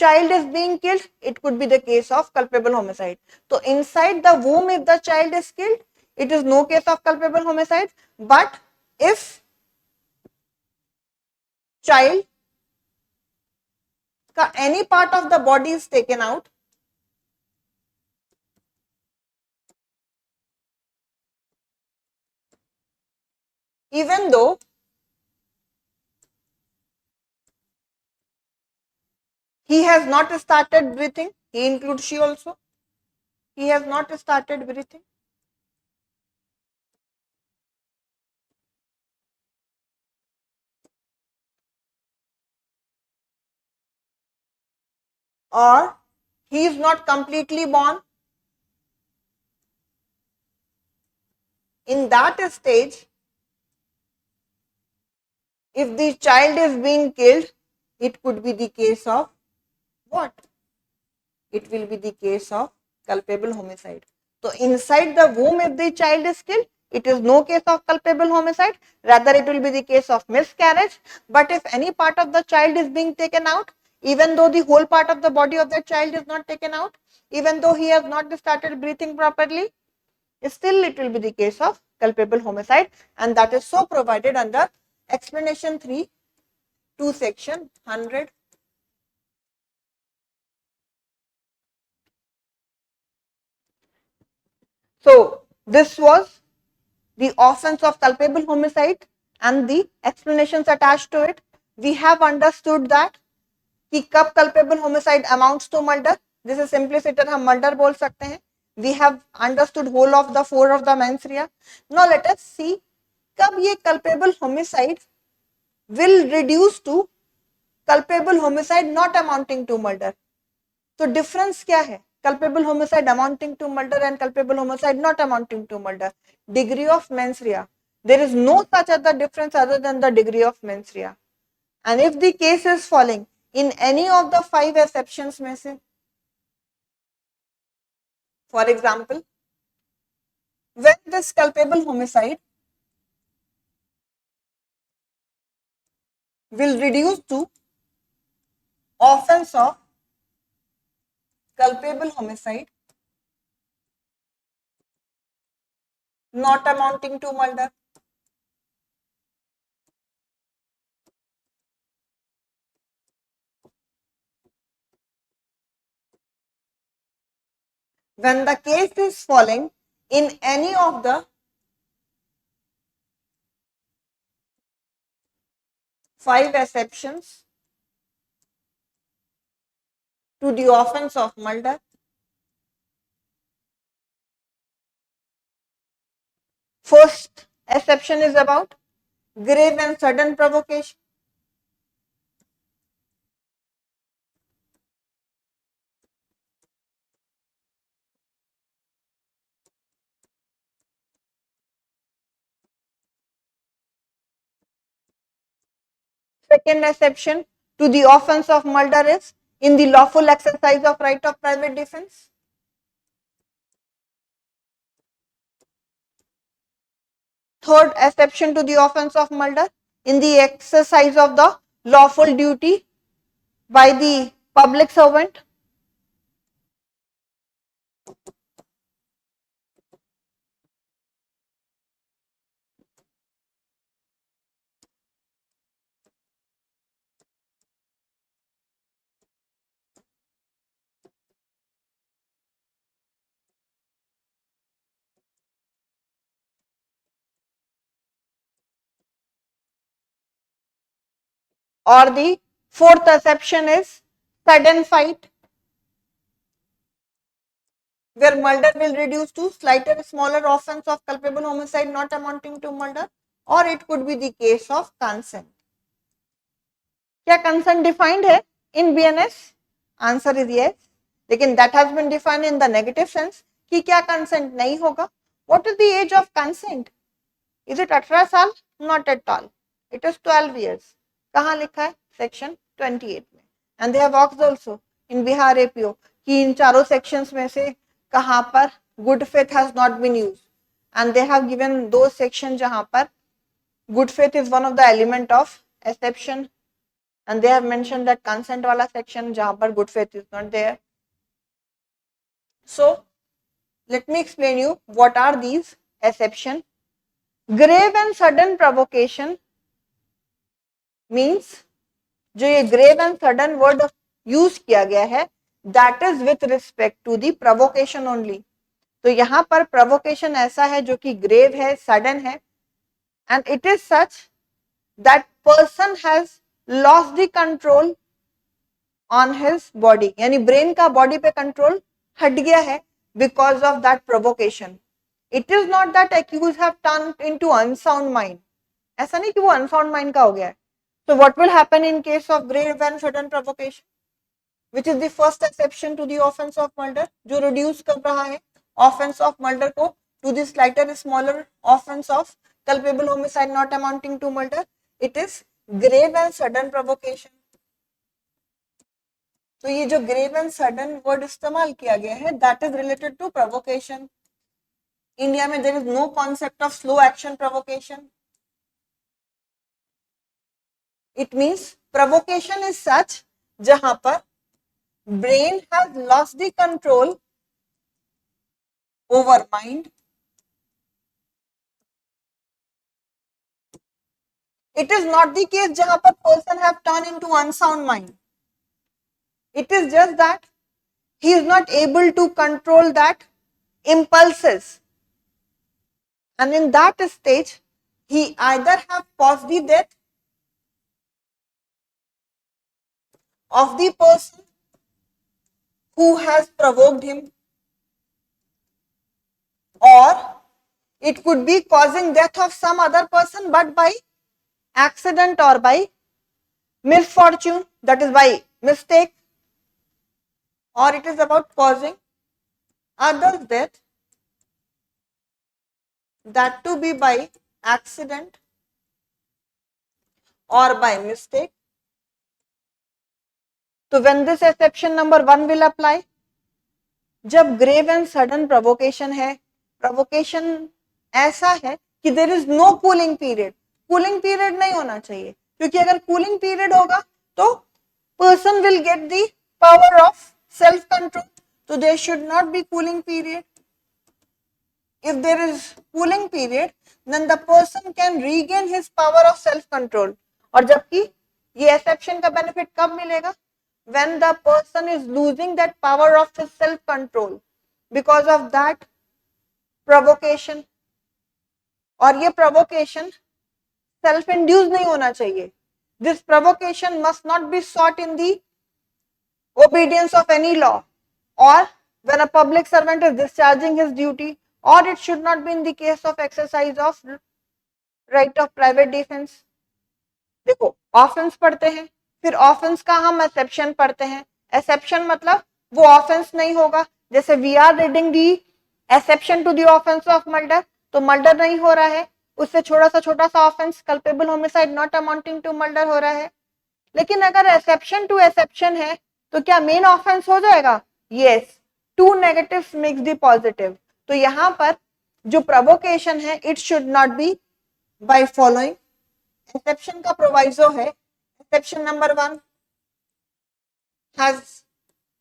child is being killed, it could be the case of culpable homicide. So inside the womb, if the child is killed, it is no case of culpable homicide. But if child का any part of the body is taken out, even though he has not started breathing, he includes she also, he has not started breathing, or he is not completely born, in that stage, if the child is being killed, it could be the case of what? It will be the case of culpable homicide. So inside the womb, if the child is killed, it is no case of culpable homicide, rather it will be the case of miscarriage. But if any part of the child is being taken out, even though the whole part of the body of the child is not taken out, even though he has not started breathing properly, still it will be the case of culpable homicide, and that is so provided under explanation 3 to section 100. So this was the offense of culpable homicide and the explanations attached to it. We have understood that कि कब culpable homicide amounts to murder, जिसे simpliciter हम murder बोल सकते हैं. We have understood whole of the 4 of the mens rea. Now let us see कब ये culpable homicide will reduce to culpable homicide not amounting to murder. तो difference क्या है? Culpable homicide amounting to murder and culpable homicide not amounting to murder. Degree of mens rea. There is no such other difference other than the degree of mens rea. And if the case is falling in any of the 5 exceptions में से, for example, when this culpable homicide will reduce to offense of culpable homicide not amounting to murder. When the case is falling in any of the 5 exceptions to the offense of murder, first exception is about grave and sudden provocation. Second exception to the offense of murder is in the lawful exercise of right of private defense. Third exception to the offense of murder in the exercise of the lawful duty by the public servant. Or the fourth exception is sudden fight, where murder will reduce to slighter, smaller offense of culpable homicide not amounting to murder, or it could be the case of consent. क्या consent defined है in BNS? Answer is yes. लेकिन that has been defined in the negative sense कि क्या consent नहीं होगा. What is the age of consent? Is it 18 साल? Not at all. It is 12 years. कहाँ लिखा है? Section 28 में. And they have asked also in Bihar APO कि इन चारों sections में से कहाँ पर good faith has not been used. And they have given those sections जहाँ पर good faith is one of the element of exception, and they have mentioned that consent wala section jahan par good faith is not there. So let me explain you what are these exception. Grave and sudden provocation means जो ये grave and sudden word use किया गया है that is with respect to the provocation only. तो यहां पर provocation ऐसा है जो कि grave है, sudden है, and it is such that person has lost the control on his body, यानी brain का body पे control हट गया है because of that provocation. It is not that accused have turned into unsound mind. ऐसा नहीं कि वो unsound mind का हो गया है. So what will happen in case of grave and sudden provocation, which is the first exception to the offense of murder, जो reduce कर रहा है offense of murder को to the slighter smaller offense of culpable homicide not amounting to murder. It is grave and sudden provocation. तो ये जो grave and sudden word इस्तेमाल किया गया है that is related to provocation. India में there is no concept of slow action provocation. It means provocation is such जहां पर brain has lost the control over mind. It is not the case जहां पर person have turned into unsound mind. It is just that he is not able to control that impulses, and in that stage he either have caused the death of the person who has provoked him, or it could be causing death of some other person but by accident or by misfortune, that is by mistake, or it is about causing others death, that to be by accident or by mistake. So when this exception number 1 will apply, जब grave and sudden provocation है, provocation ऐसा है कि there is no cooling period. Cooling period नहीं होना चाहिए, क्योंकि अगर cooling period होगा तो person will get the power of self control. So there should not be cooling period. If there is cooling period, then the person can regain his power of self control. और जबकि ये exception का benefit कब मिलेगा? When the person is losing that power of his self control because of that provocation. और ये provocation self induced नहीं होना चाहिए. This provocation must not be sought in the obedience of any law, or when a public servant is discharging his duty, or it should not be in the case of exercise of right of private defense. देखो offense पढ़ते हैं, फिर offence का हम exception पढ़ते हैं. Exception मतलब वो ऑफेंस नहीं होगा. जैसे we are reading the exception to the offence of murder, तो मर्डर नहीं हो रहा है, उससे छोटा सा offence culpable homicide not amounting to murder हो रहा है. लेकिन अगर एक्सेप्शन टू एक्सेप्शन है तो क्या मेन ऑफेंस हो जाएगा? Yes, two negatives makes the positive. तो यहां पर जो प्रोवोकेशन है it should not be by following. Exception का प्रोवाइजो है, exception number 1 has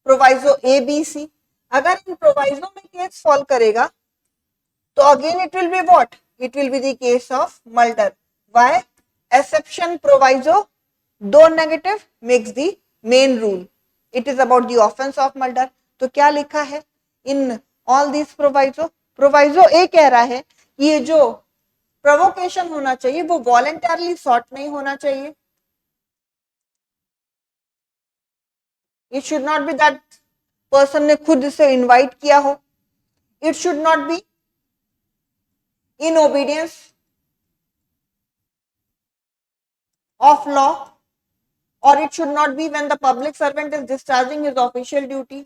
proviso A, B, C. अगर इन proviso में केस फॉल करेगा तो again it will be what? It will be the case of murder. Why? Exception proviso दो negative makes the main rule. It is about the offense of murder. तो क्या लिखा है in all these proviso? Proviso A कह रहा है कि ये जो provocation होना चाहिए वो voluntarily sought नहीं होना चाहिए. It should not be that person ने खुद से invite किया हो. It should not be in obedience of law, or it should not be when the public servant is discharging his official duty.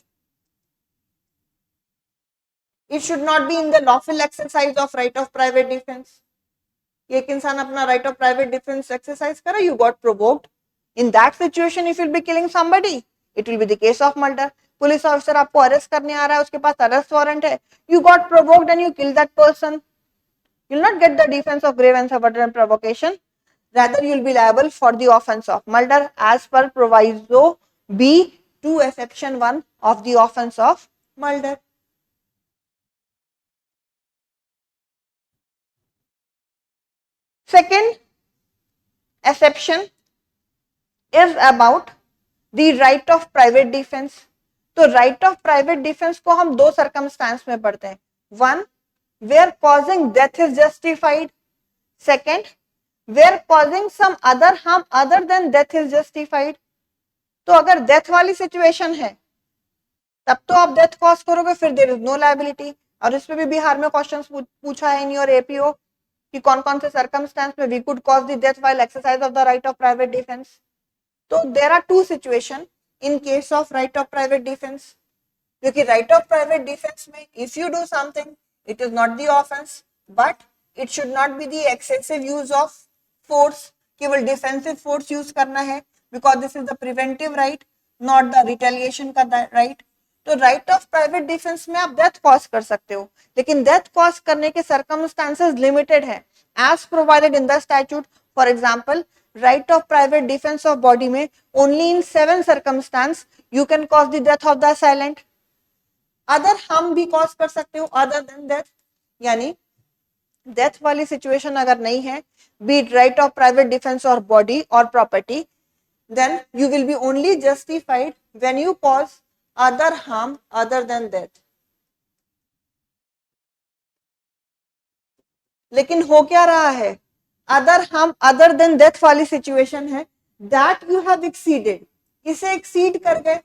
It should not be in the lawful exercise of right of private defense. एक इंसान अपना right of private defense exercise करे, you got provoked. In that situation, if you will be killing somebody, it will be the case of murder. Police officer आपको arrest करने आ रहा है, उसके पास arrest warrant है, you got provoked and you killed that person. You'll not get the defense of grave and sudden provocation. Rather, you'll be liable for the offense of murder as per proviso B to exception 1 of the offense of murder. Second exception is about the right of private defense. तो right of private defense को हम दो circumstance में पढ़ते हैं. One, where causing death is justified. Second, where causing some other harm other than death is justified. तो अगर death वाली सिचुएशन है तब तो आप डेथ कॉज करोगे, फिर देयर इज नो लायबिलिटी. और इस पे भी बिहार में क्वेश्चंस पूछा है इन योर एपीओ कि कौन कौन से सर्कमस्टेंस में we could cause the death while exercise of the right of private defence. तो there are two situation in case of right of private defence. क्योंकि राइट ऑफ प्राइवेट डिफेंस में if you do something it is not the offence, but it should not be the excessive use of force. केवल defensive force use करना है because this is the preventive right, not the retaliation का right. तो right of private defence में आप death cause कर सकते हो, लेकिन डेथ कॉज करने के सर्कमस्टेंसेस लिमिटेड है as provided in the statute. For example, right of private defence of body में only in 7 circumstance you can cause the death of the assailant. Other हम भी कॉज कर सकते हो अदर देन डेथ. यानी death वाली situation अगर नहीं है, be it right of private defence और बॉडी और property, then you will be only justified when you cause other harm other than death. लेकिन हो क्या रहा है, other harm other than death वाली सिचुएशन है that you have exceeded. इसे एक्सीड कर गए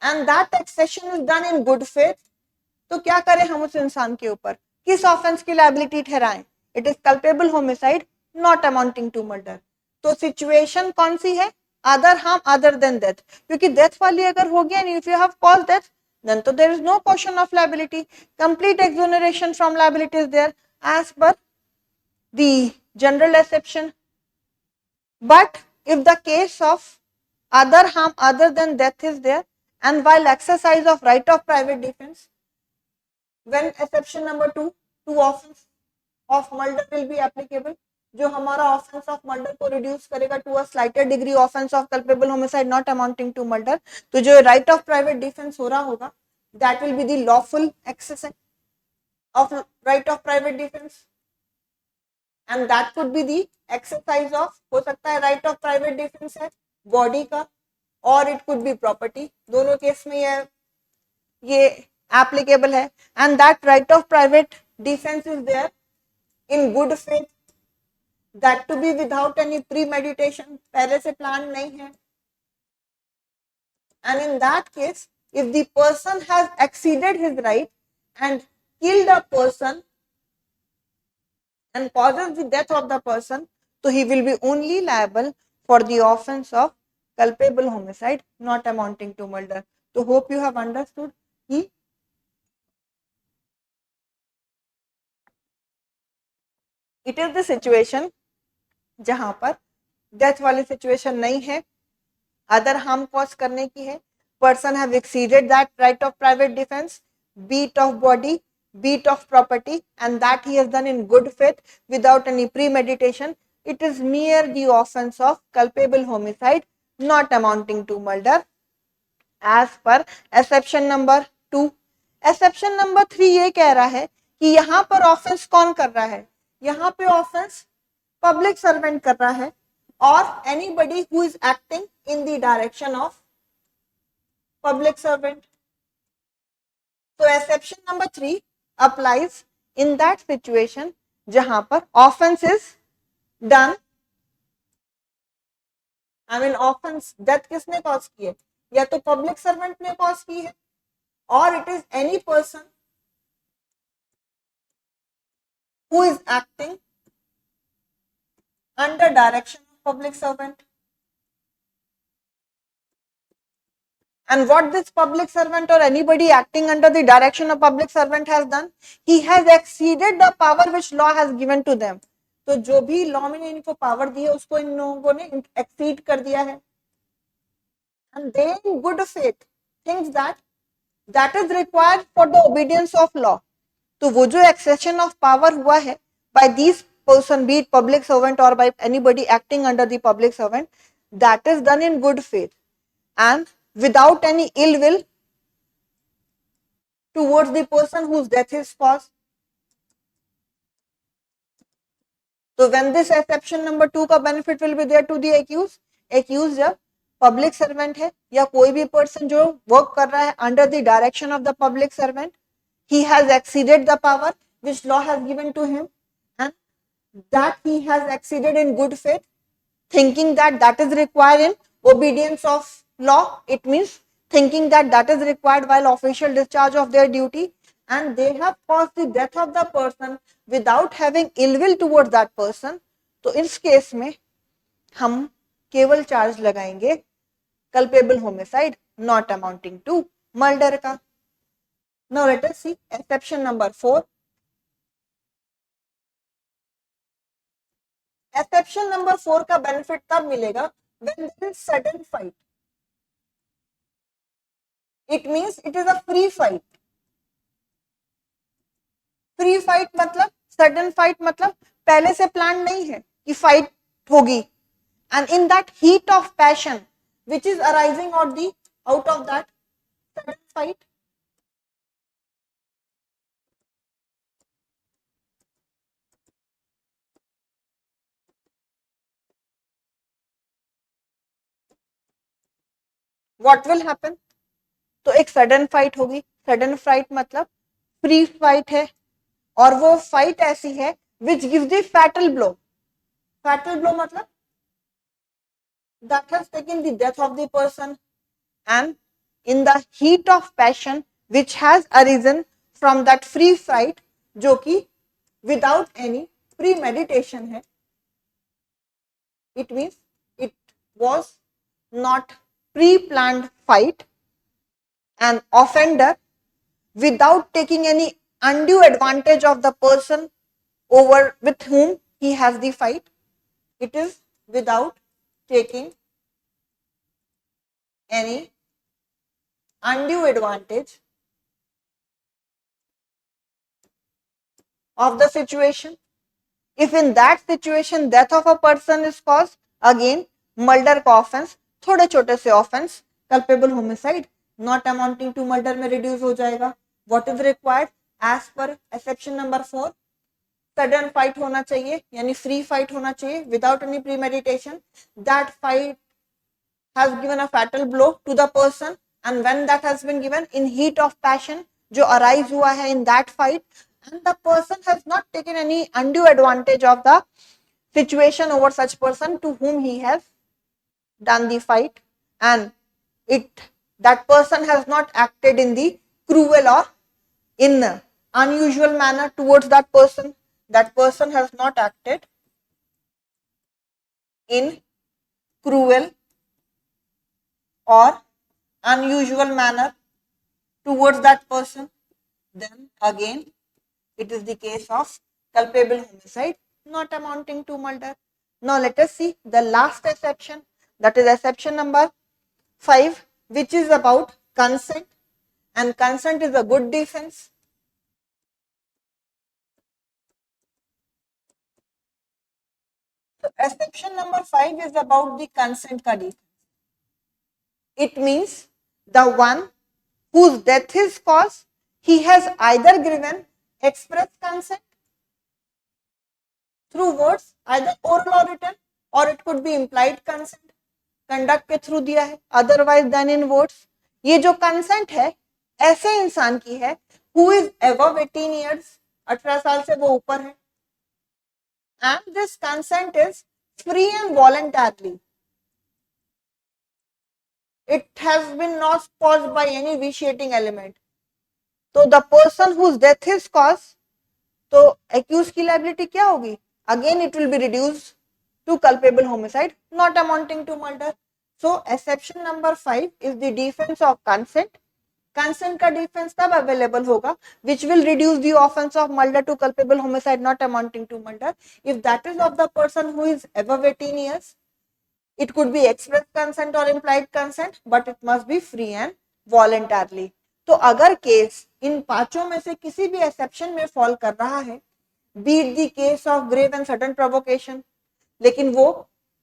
and that exception is done in good faith. तो क्या करें हम उस इंसान के ऊपर, किस ऑफेंस की लायबिलिटी ठहराएं? It is culpable homicide not amounting to murder. तो सिचुएशन कौन सी है, other harm other than death. क्योंकि डेथ वाली अगर हो गया, if you have caused death then तो there is no question of liability. Complete exoneration from liability is there as per the general exception. But if the case of other harm other than death is there and while exercise of right of private defense, when exception number 2 to offense of murder will be applicable, जो हमारा offense of murder को reduce करेगा to a slighter degree offense of culpable homicide not amounting to murder. तो जो right of private defense हो रहा होगा that will be the lawful exercise of right of private defense and that could be the exercise of, हो सकता है right of private defense है body का और इट कुड बी प्रॉपर्टी. दोनों केस में ये एप्लीकेबल है and that right of private defence is there in good faith, that to be without any premeditation, पहले से प्लान नहीं है. And in that case if the person has exceeded his right and killed a person and causes the death of the person, so he will be only liable for the offense of culpable homicide not amounting to murder. So hope you have understood कि it is the situation जहां पर death वाली situation नहीं है, other harm cause करने की है, person have exceeded that right of private defence, be it of body, beat of property, and that he has done in good faith without any premeditation. It is mere the offense of culpable homicide not amounting to murder as per exception number 2. exception number 3 ये कह रहा है कि यहाँ पर offence कौन कर रहा है, यहाँ पे ऑफेंस पब्लिक सर्वेंट कर रहा है और anybody who is acting in the direction of public servant. तो exception number 3 applies in that situation जहां पर offense is done, I mean offense death किसने कॉज की है, या तो पब्लिक सर्वेंट ने कॉज की है और it is any person who is acting under direction of public servant. And what this public servant or anybody acting under the direction of public servant has done, he has exceeded the power which law has given to them. तो जो भी law में इनको power दी है उसको इन लोगों ने exceed कर दिया है. And they in good faith thinks that that is required for the obedience of law. तो वो जो एक्सेशन ऑफ पावर हुआ है by this person, be it public servant और by anybody acting under the public servant, that is done in good faith and without any ill will towards the person whose death is caused. So when this exception number 2 का benefit will be there to the accused, accused जब public servant है या कोई भी person जो work कर रहा है under the direction of the public servant, he has exceeded the power which law has given to him, and that he has exceeded in good faith, thinking that that is required in obedience of law. It means thinking that that is required while official discharge of their duty, and they have caused the death of the person without having ill will towards that person. तो इस case में हम केवल charge लगाएंगे culpable homicide not amounting to murder का. Now let us see exception number 4. Exception number 4 का benefit तब मिलेगा when there is sudden fight. It means it is a free fight. Free fight मतलब, sudden fight मतलब पहले से plan नहीं है कि फाइट होगी, and in that heat of passion which is arising out of that sudden fight, what will happen. तो एक सडन फाइट होगी. सडन फाइट मतलब फ्री फाइट है, और वो फाइट ऐसी है which gives the fatal blow. Fatal blow मतलब that has taken the death of the person, and in the heat of passion which has arisen from that free fight जो कि without any premeditation है. It means it was not pre-planned fight. An offender, without taking any undue advantage of the person over with whom he has the fight, it is without taking any undue advantage of the situation. If in that situation death of a person is caused, again murder का offense, थोड़े छोटे से offense culpable homicide not amounting to murder में reduce हो जाएगा. What is required as per exception number 4? Sudden fight होना चाहिए, यानी फ्री फाइट होना चाहिए without any premeditation. That fight has given a fatal blow to the person, and when that has been given in heat of passion जो arise हुआ है in that fight, and the person has not taken any undue advantage of the situation over such person to whom he has done the fight, and that person has not acted in the cruel or in unusual manner towards that person. That person has not acted in cruel or unusual manner towards that person, then again it is the case of culpable homicide not amounting to murder. Now let us see the last exception, that is exception number 5, which is about consent, and consent is a good defense. So exception number 5 is about the consent ka defense. It means the one whose death is caused, he has either given express consent through words, either oral or written, or it could be implied consent, conduct के through दिया है, otherwise than in words. ये जो consent है ऐसे इंसान की है who is above 18 years, 18 साल से वो ऊपर है, and this consent is free and voluntarily. It has been not caused by any vitiating element. तो the person whose death is caused, तो accused की liability क्या होगी? Again it will be reduced to culpable homicide not amounting to murder. So exception number 5 is the defense of consent. Consent का defense तब available होगा which will reduce the offense of murder to culpable homicide not amounting to murder if that is of the person who is above 18 years. It could be express consent or implied consent, but it must be free and voluntarily. तो अगर case in पांचों में से किसी भी exception में fall कर रहा है, be it the case of grave and sudden provocation, लेकिन वो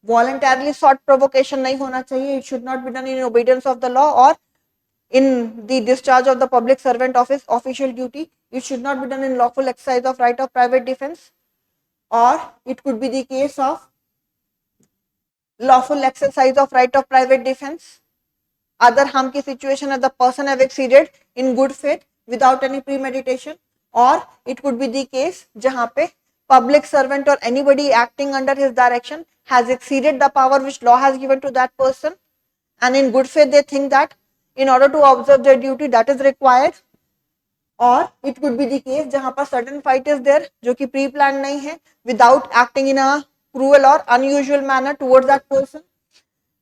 voluntarily sought provocation नहीं होना चाहिए, it should not be done in obedience of the law or in the discharge of the public servant office official duty, it should not be done in lawful exercise of right of private defense, or it could be the case of lawful exercise of right of private defense, other harm ki situation as the person have exceeded in good faith without any premeditation, or it could be the case jahan pe public servant or anybody acting under his direction has exceeded the power which law has given to that person, and in good faith they think that in order to observe their duty that is required, or it could be the case jahan par certain fight is there jo ki pre planned nahi hai, without acting in a cruel or unusual manner towards that person,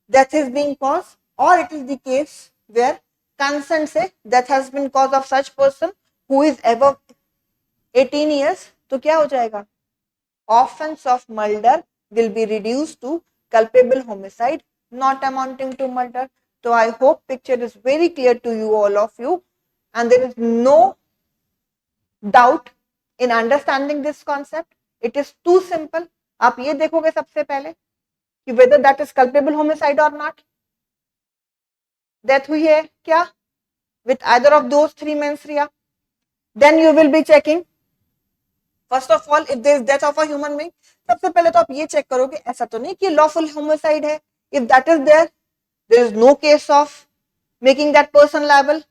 death is being caused, or it is the case where consent से death has been caused of such person who is above 18 years, तो क्या हो जाएगा, offense of murder will be reduced to culpable homicide not amounting to murder. So I hope picture is very clear to you, all of you, and there is no doubt in understanding this concept. It is too simple. आप ये देखोगे सबसे पहले कि whether that is culpable homicide or not, death हुई है क्या with either of those three mens rea, then you will be checking first of all if there is death of a human being. सबसे पहले तो आप ये check करोगे ऐसा तो नहीं कि lawful homicide है, if that is there is no case of making that person liable,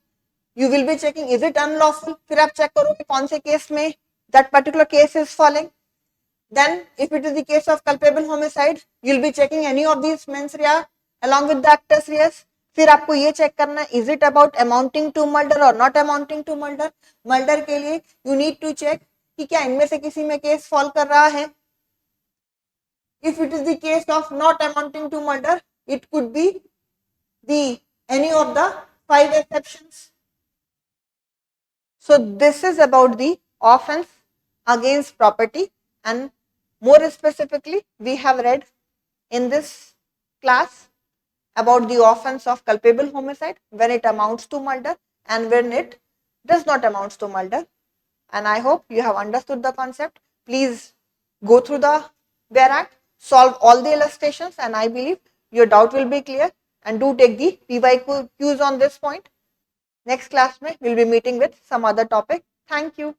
you will be checking is it unlawful, फिर आप चेक करोगे कौन से केस में that particular case is falling. Then if it is the case of culpable homicide, you will be checking any of these mens rea along with the actus reus. फिर आपको ये check करना है is it about amounting to murder or not amounting to murder. Murder के लिए you need to check कि क्या इनमें से किसी में केस फॉल कर रहा है. If it is the case of not amounting to murder, it could be the any of the 5 exceptions. So this is about the offense against property, and more specifically we have read in this class about the offense of culpable homicide when it amounts to murder and when it does not amount to murder. And I hope you have understood the concept. Please go through the Bare Act, solve all the illustrations, and I believe your doubt will be clear. And do take the PYQs on this point. Next class we will be meeting with some other topic. Thank you.